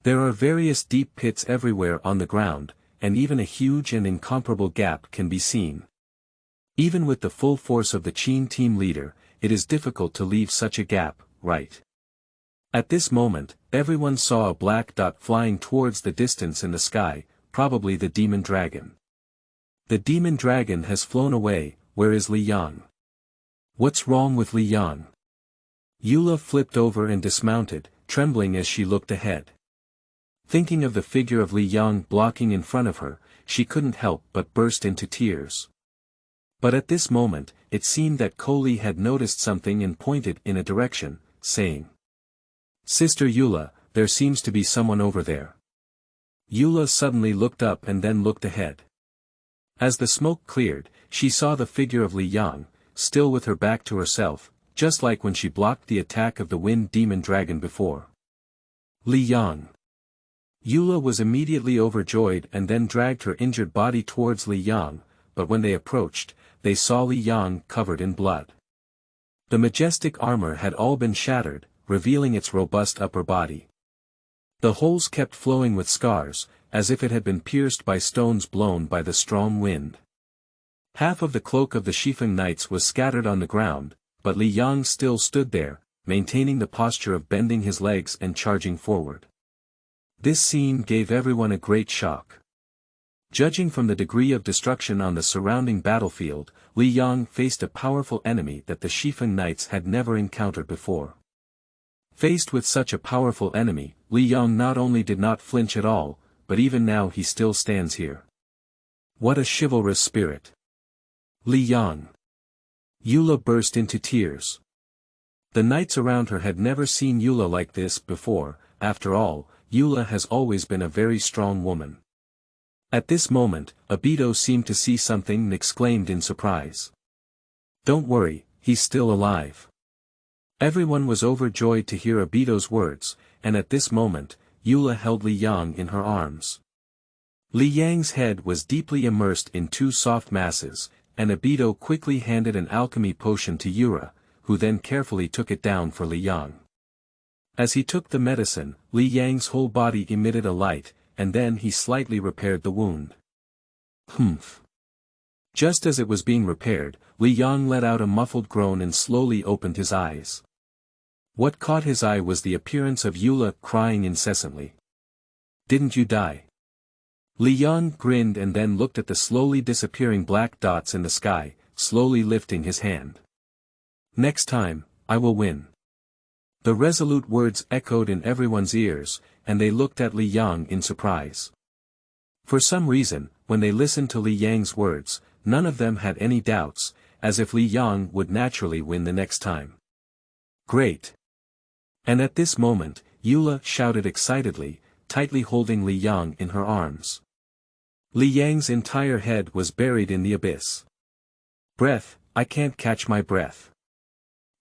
There are various deep pits everywhere on the ground, and even a huge and incomparable gap can be seen. Even with the full force of the Qin team leader, it is difficult to leave such a gap, right? At this moment, everyone saw a black dot flying towards the distance in the sky, probably the demon dragon. The demon dragon has flown away. Where is Li Yang? What's wrong with Li Yang? Youla flipped over and dismounted, trembling as she looked ahead. Thinking of the figure of Li Yang blocking in front of her, she couldn't help but burst into tears. But at this moment, it seemed that Qiuqiu had noticed something and pointed in a direction, saying, "Sister Youla, there seems to be someone over there." Youla suddenly looked up and then looked ahead. As the smoke cleared, she saw the figure of Li Yang, still with her back to herself, just like when she blocked the attack of the wind demon dragon before. Li Yang. Youla was immediately overjoyed and then dragged her injured body towards Li Yang, but when they approached, they saw Li Yang covered in blood. The majestic armor had all been shattered, revealing its robust upper body. The holes kept flowing with scars, as if it had been pierced by stones blown by the strong wind. Half of the cloak of the Xifeng Knights was scattered on the ground, but Li Yang still stood there, maintaining the posture of bending his legs and charging forward. This scene gave everyone a great shock. Judging from the degree of destruction on the surrounding battlefield, Li Yang faced a powerful enemy that the Xifeng Knights had never encountered before. Faced with such a powerful enemy, Li Yang not only did not flinch at all, but even now he still stands here. What a chivalrous spirit! Li Yang. Youla burst into tears. The knights around her had never seen Youla like this before. After all, Youla has always been a very strong woman. At this moment, Abito seemed to see something and exclaimed in surprise. "Don't worry, he's still alive." Everyone was overjoyed to hear Abito's words, and at this moment, Youla held Li Yang in her arms. Li Yang's head was deeply immersed in 2 soft masses, and Abito quickly handed an alchemy potion to Youla, who then carefully took it down for Li Yang. As he took the medicine, Li Yang's whole body emitted a light, and then he slightly repaired the wound. Humph. Just as it was being repaired, Li Yang let out a muffled groan and slowly opened his eyes. What caught his eye was the appearance of Youla crying incessantly. "Didn't you die?" Li Yang grinned and then looked at the slowly disappearing black dots in the sky, slowly lifting his hand. "Next time, I will win." The resolute words echoed in everyone's ears, and they looked at Li Yang in surprise. For some reason, when they listened to Li Yang's words, none of them had any doubts, as if Li Yang would naturally win the next time. Great! And at this moment, Youla shouted excitedly, tightly holding Li Yang in her arms. Li Yang's entire head was buried in the abyss. Breath, I can't catch my breath.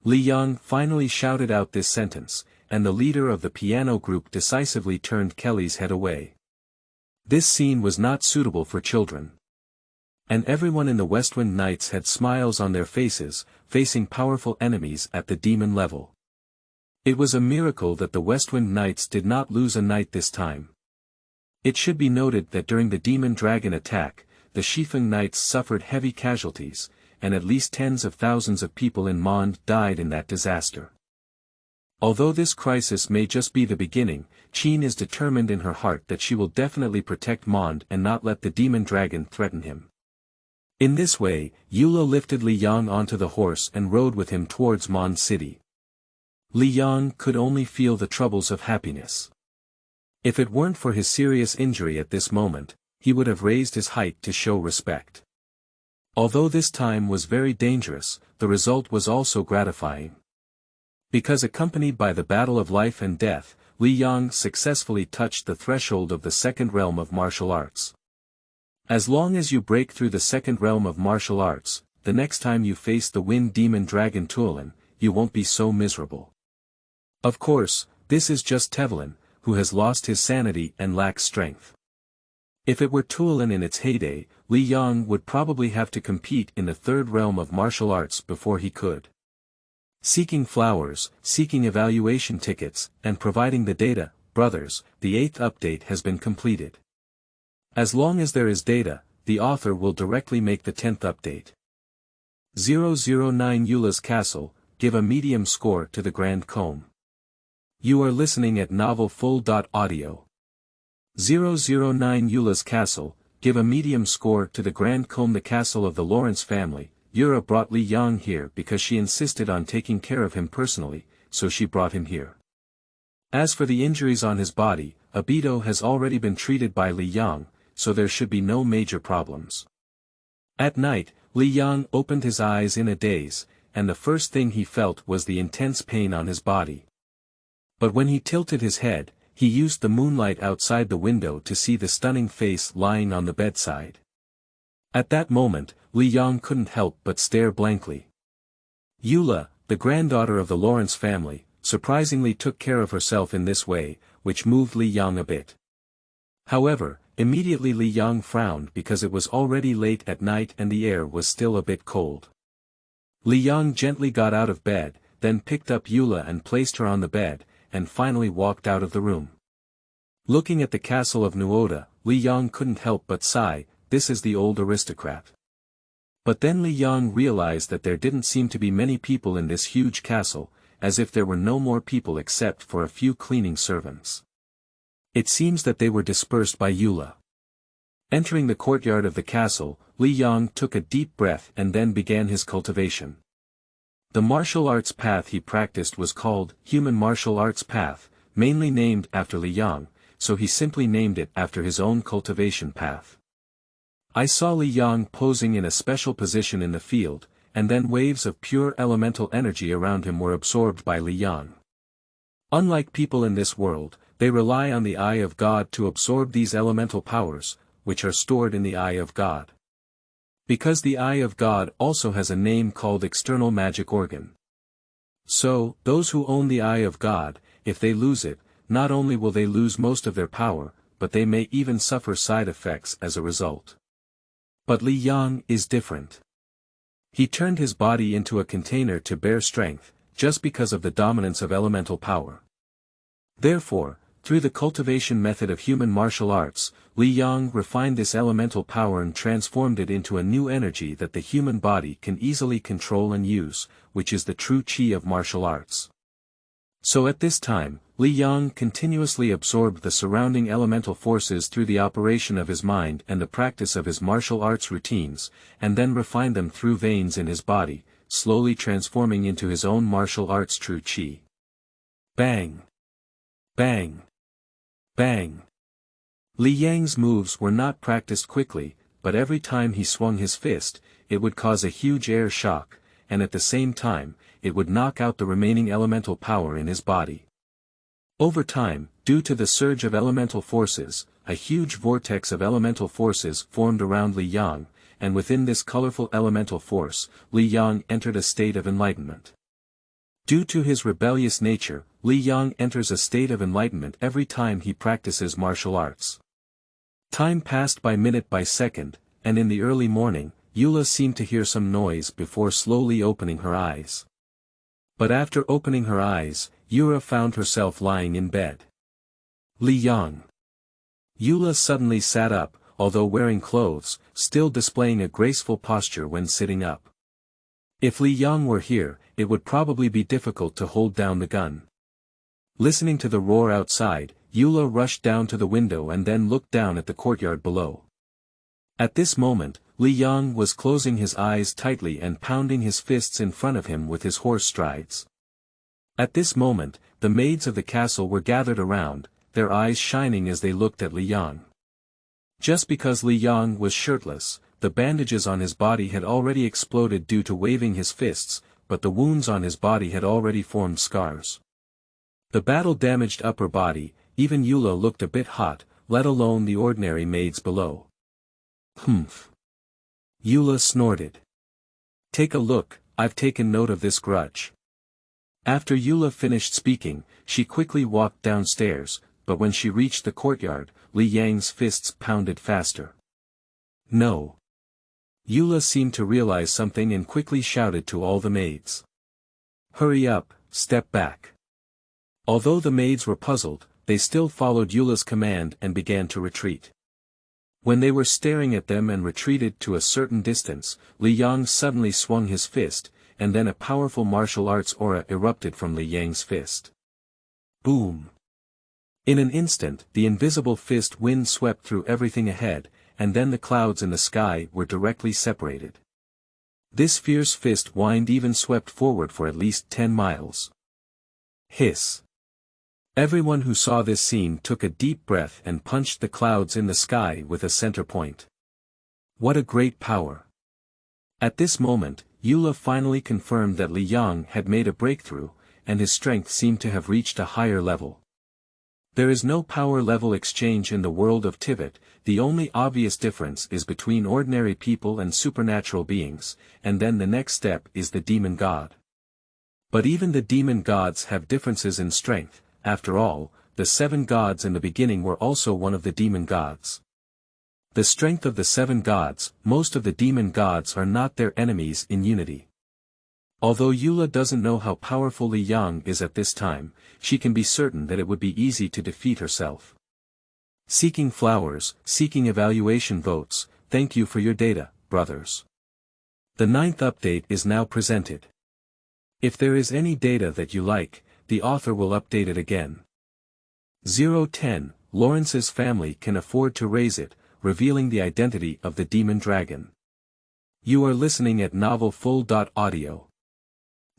Li Yang finally shouted out this sentence, and the leader of the piano group decisively turned Kelly's head away. This scene was not suitable for children. And everyone in the Westwind Knights had smiles on their faces, facing powerful enemies at the demon level. It was a miracle that the Westwind Knights did not lose a knight this time. It should be noted that during the demon dragon attack, the Xifeng Knights suffered heavy casualties, and at least tens of thousands of people in Monde died in that disaster. Although this crisis may just be the beginning, Qin is determined in her heart that she will definitely protect Monde and not let the demon dragon threaten him. In this way, Youla lifted Li Yang onto the horse and rode with him towards Monde City. Li Yang could only feel the troubles of happiness. If it weren't for his serious injury at this moment, he would have raised his height to show respect. Although this time was very dangerous, the result was also gratifying. Because accompanied by the battle of life and death, Li Yang successfully touched the threshold of the second realm of martial arts. As long as you break through the second realm of martial arts, the next time you face the wind demon dragon Tevalin, you won't be so miserable. Of course, this is just Tevalin, who has lost his sanity and lacks strength. If it were Tevalin in its heyday, Li Yang would probably have to compete in the third realm of martial arts before he could. Seeking flowers, seeking evaluation tickets, and providing the data, brothers, the 8th update has been completed. As long as there is data, the author will directly make the 10th update. 009 Youla's Castle, give a medium score to the Grand Comb. You are listening at novelfull.audio. 009 Youla's Castle, give a medium score to the Grand Comb. The castle of the Lawrence family. Youla brought Li Yang here because she insisted on taking care of him personally, so she brought him here. As for the injuries on his body, Obito has already been treated by Li Yang, so there should be no major problems. At night, Li Yang opened his eyes in a daze, and the first thing he felt was the intense pain on his body. But when he tilted his head, he used the moonlight outside the window to see the stunning face lying on the bedside. At that moment, Li Yang couldn't help but stare blankly. Youla, the granddaughter of the Lawrence family, surprisingly took care of herself in this way, which moved Li Yang a bit. However, immediately Li Yang frowned because it was already late at night and the air was still a bit cold. Li Yang gently got out of bed, then picked up Youla and placed her on the bed, and finally walked out of the room. Looking at the castle of Nuoda, Li Yang couldn't help but sigh, this is the old aristocrat. But then Li Yang realized that there didn't seem to be many people in this huge castle, as if there were no more people except for a few cleaning servants. It seems that they were dispersed by Youla. Entering the courtyard of the castle, Li Yang took a deep breath and then began his cultivation. The martial arts path he practiced was called Human Martial Arts Path, mainly named after Li Yang, so he simply named it after his own cultivation path. I saw Li Yang posing in a special position in the field, and then waves of pure elemental energy around him were absorbed by Li Yang. Unlike people in this world, they rely on the Eye of God to absorb these elemental powers, which are stored in the Eye of God. Because the Eye of God also has a name called External Magic Organ. So, those who own the Eye of God, if they lose it, not only will they lose most of their power, but they may even suffer side effects as a result. But Li Yang is different. He turned his body into a container to bear strength, just because of the dominance of elemental power. Therefore, through the cultivation method of human martial arts, Li Yang refined this elemental power and transformed it into a new energy that the human body can easily control and use, which is the true Qi of martial arts. So at this time, Li Yang continuously absorbed the surrounding elemental forces through the operation of his mind and the practice of his martial arts routines, and then refined them through veins in his body, slowly transforming into his own martial arts true Qi. Bang! Bang! Bang! Li Yang's moves were not practiced quickly, but every time he swung his fist, it would cause a huge air shock, and at the same time, it would knock out the remaining elemental power in his body. Over time, due to the surge of elemental forces, a huge vortex of elemental forces formed around Li Yang, and within this colorful elemental force, Li Yang entered a state of enlightenment. Due to his rebellious nature, Li Yang enters a state of enlightenment every time he practices martial arts. Time passed minute by second, and in the early morning, Youla seemed to hear some noise before slowly opening her eyes. But after opening her eyes, Youla found herself lying in bed. Li Yang. Youla suddenly sat up, although wearing clothes, still displaying a graceful posture when sitting up. If Li Yang were here, it would probably be difficult to hold down the gun. Listening to the roar outside, Youla rushed down to the window and then looked down at the courtyard below. At this moment, Li Yang was closing his eyes tightly and pounding his fists in front of him with his horse strides. At this moment, the maids of the castle were gathered around, their eyes shining as they looked at Li Yang. Just because Li Yang was shirtless, the bandages on his body had already exploded due to waving his fists, but the wounds on his body had already formed scars. The battle-damaged upper body, even Youla looked a bit hot, let alone the ordinary maids below. Humph. Youla snorted. Take a look, I've taken note of this grudge. After Youla finished speaking, she quickly walked downstairs, but when she reached the courtyard, Li Yang's fists pounded faster. No. Youla seemed to realize something and quickly shouted to all the maids. Hurry up, step back. Although the maids were puzzled, they still followed Youla's command and began to retreat. When they were staring at them and retreated to a certain distance, Li Yang suddenly swung his fist, and then a powerful martial arts aura erupted from Li Yang's fist. Boom! In an instant, the invisible fist wind swept through everything ahead, and then the clouds in the sky were directly separated. This fierce fist wind even swept forward for at least 10 miles. Hiss! Everyone who saw this scene took a deep breath and punched the clouds in the sky with a center point. What a great power! At this moment, Youla finally confirmed that Li Yang had made a breakthrough, and his strength seemed to have reached a higher level. There is no power level exchange in the world of Tivat, the only obvious difference is between ordinary people and supernatural beings, and then the next step is the demon god. But even the demon gods have differences in strength. After all, the 7 gods in the beginning were also one of the demon gods. The strength of the 7 gods, most of the demon gods are not their enemies in unity. Although Youla doesn't know how powerful Li Yang is at this time, she can be certain that it would be easy to defeat herself. Seeking flowers, seeking evaluation votes, thank you for your data, brothers. The 9th update is now presented. If there is any data that you like, the author will update it again. 010, Lawrence's family can afford to raise it, revealing the identity of the demon dragon. You are listening at novelfull.audio.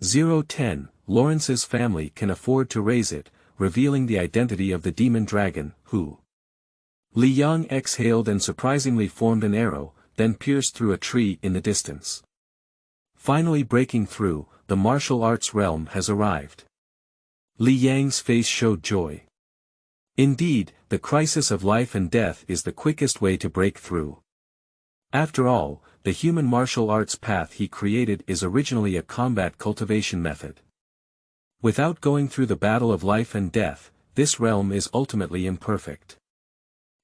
010, Lawrence's family can afford to raise it, revealing the identity of the demon dragon, who. Li Yang exhaled and surprisingly formed an arrow, then pierced through a tree in the distance. Finally breaking through, the martial arts realm has arrived. Li Yang's face showed joy. Indeed, the crisis of life and death is the quickest way to break through. After all, the human martial arts path he created is originally a combat cultivation method. Without going through the battle of life and death, this realm is ultimately imperfect.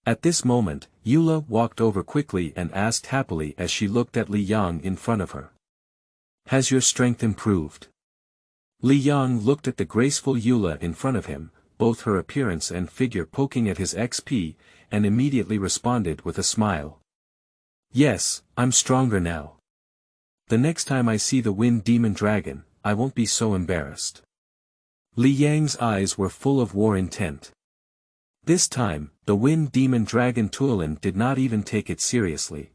At this moment, Youla walked over quickly and asked happily as she looked at Li Yang in front of her. Has your strength improved? Li Yang looked at the graceful Youla in front of him, both her appearance and figure poking at his XP, and immediately responded with a smile. Yes, I'm stronger now. The next time I see the Wind Demon Dragon, I won't be so embarrassed. Li Yang's eyes were full of war intent. This time, the Wind Demon Dragon Tevalin did not even take it seriously.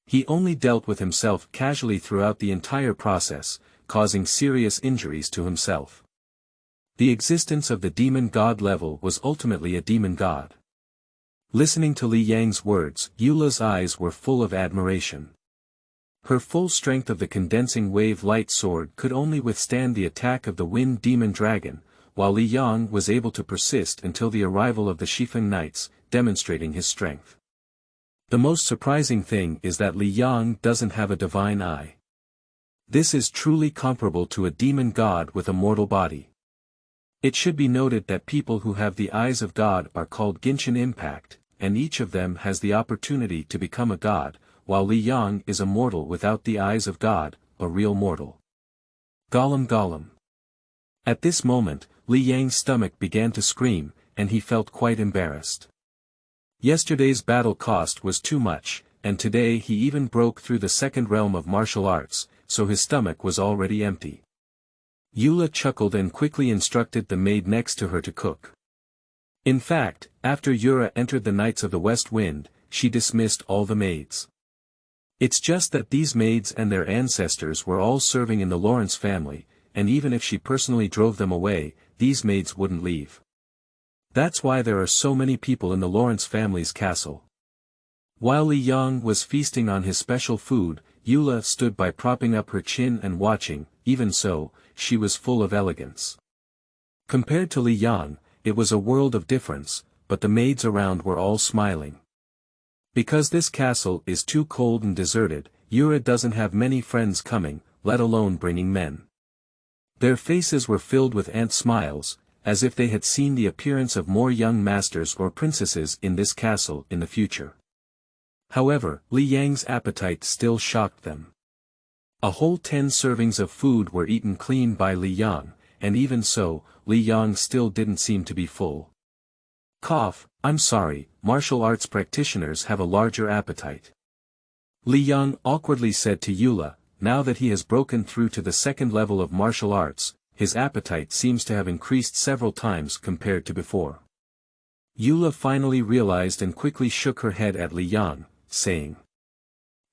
He only dealt with himself casually throughout the entire process, causing serious injuries to himself. The existence of the demon god level was ultimately a demon god. Listening to Li Yang's words, Youla's eyes were full of admiration. Her full strength of the condensing wave light sword could only withstand the attack of the Wind Demon Dragon, while Li Yang was able to persist until the arrival of the Xifeng Knights, demonstrating his strength. The most surprising thing is that Li Yang doesn't have a divine eye. This is truly comparable to a demon god with a mortal body. It should be noted that people who have the eyes of God are called Genshin Impact, and each of them has the opportunity to become a god, while Li Yang is a mortal without the eyes of God, a real mortal. Golem Golem. At this moment, Li Yang's stomach began to scream, and he felt quite embarrassed. Yesterday's battle cost was too much, and today he even broke through the second realm of martial arts, so his stomach was already empty. Youla chuckled and quickly instructed the maid next to her to cook. In fact, after Youla entered the Knights of the West Wind, she dismissed all the maids. It's just that these maids and their ancestors were all serving in the Lawrence family, and even if she personally drove them away, these maids wouldn't leave. That's why there are so many people in the Lawrence family's castle. While Li Yang was feasting on his special food, Youla stood by propping up her chin and watching. Even so, she was full of elegance. Compared to Li Yang, it was a world of difference, but the maids around were all smiling. Because this castle is too cold and deserted, Youla doesn't have many friends coming, let alone bringing men. Their faces were filled with ant smiles, as if they had seen the appearance of more young masters or princesses in this castle in the future. However, Li Yang's appetite still shocked them. A whole 10 servings of food were eaten clean by Li Yang, and even so, Li Yang still didn't seem to be full. Cough, I'm sorry, martial arts practitioners have a larger appetite. Li Yang awkwardly said to Youla, now that he has broken through to the second level of martial arts, his appetite seems to have increased several times compared to before. Youla finally realized and quickly shook her head at Li Yang, saying,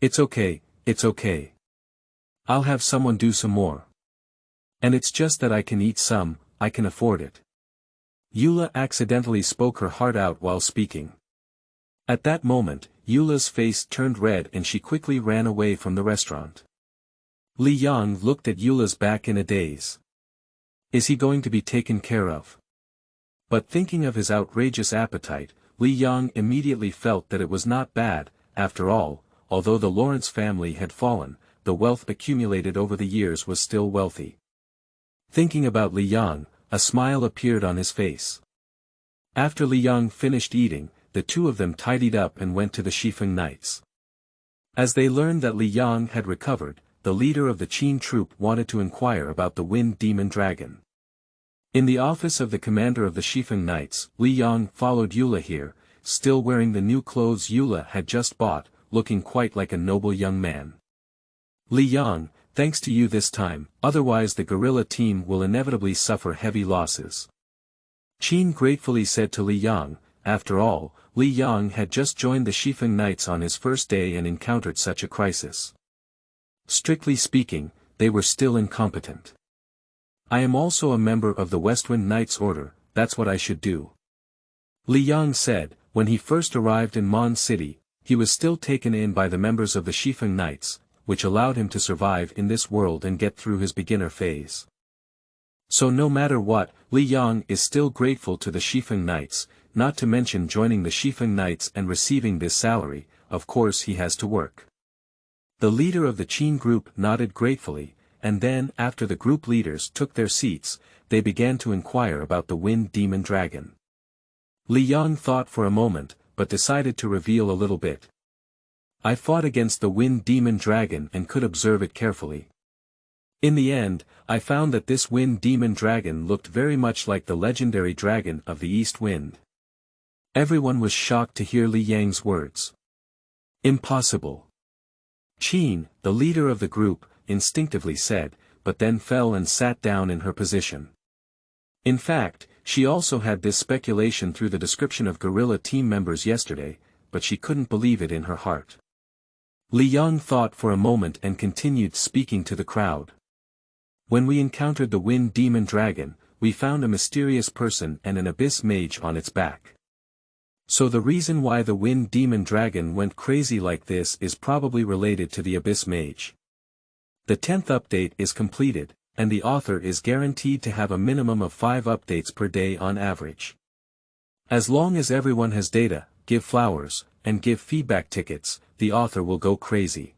"It's okay, it's okay. I'll have someone do some more. And it's just that I can eat some, I can afford it." Youla accidentally spoke her heart out while speaking. At that moment, Youla's face turned red and she quickly ran away from the restaurant. Li Yang looked at Youla's back in a daze. Is he going to be taken care of? But thinking of his outrageous appetite, Li Yang immediately felt that it was not bad. After all, although the Lawrence family had fallen, the wealth accumulated over the years was still wealthy. Thinking about Li Yang, a smile appeared on his face. After Li Yang finished eating, the two of them tidied up and went to the Xifeng Knights. As they learned that Li Yang had recovered, the leader of the Qin troop wanted to inquire about the Wind Demon Dragon. In the office of the commander of the Xifeng Knights, Li Yang followed Youla here, still wearing the new clothes Youla had just bought, looking quite like a noble young man. Li Yang, thanks to you this time, otherwise the guerrilla team will inevitably suffer heavy losses. Qin gratefully said to Li Yang. After all, Li Yang had just joined the Xifeng Knights on his first day and encountered such a crisis. Strictly speaking, they were still incompetent. I am also a member of the Westwind Knights Order, that's what I should do. Li Yang said. When he first arrived in Monde City, he was still taken in by the members of the Xifeng Knights, which allowed him to survive in this world and get through his beginner phase. So no matter what, Li Yang is still grateful to the Xifeng Knights, not to mention joining the Xifeng Knights and receiving this salary. Of course he has to work. The leader of the Qin group nodded gratefully, and then after the group leaders took their seats, they began to inquire about the Wind Demon Dragon. Li Yang thought for a moment, but decided to reveal a little bit. I fought against the Wind Demon Dragon and could observe it carefully. In the end, I found that this Wind Demon Dragon looked very much like the legendary dragon of the East Wind. Everyone was shocked to hear Li Yang's words. Impossible. Qin, the leader of the group, instinctively said, but then fell and sat down in her position. In fact, she also had this speculation through the description of guerrilla team members yesterday, but she couldn't believe it in her heart. Li Yang thought for a moment and continued speaking to the crowd. When we encountered the Wind Demon Dragon, we found a mysterious person and an abyss mage on its back. So the reason why the Wind Demon Dragon went crazy like this is probably related to the abyss mage. The 10th update is completed. and the author is guaranteed to have a minimum of 5 updates per day on average. As long as everyone has data, give flowers, and give feedback tickets, the author will go crazy.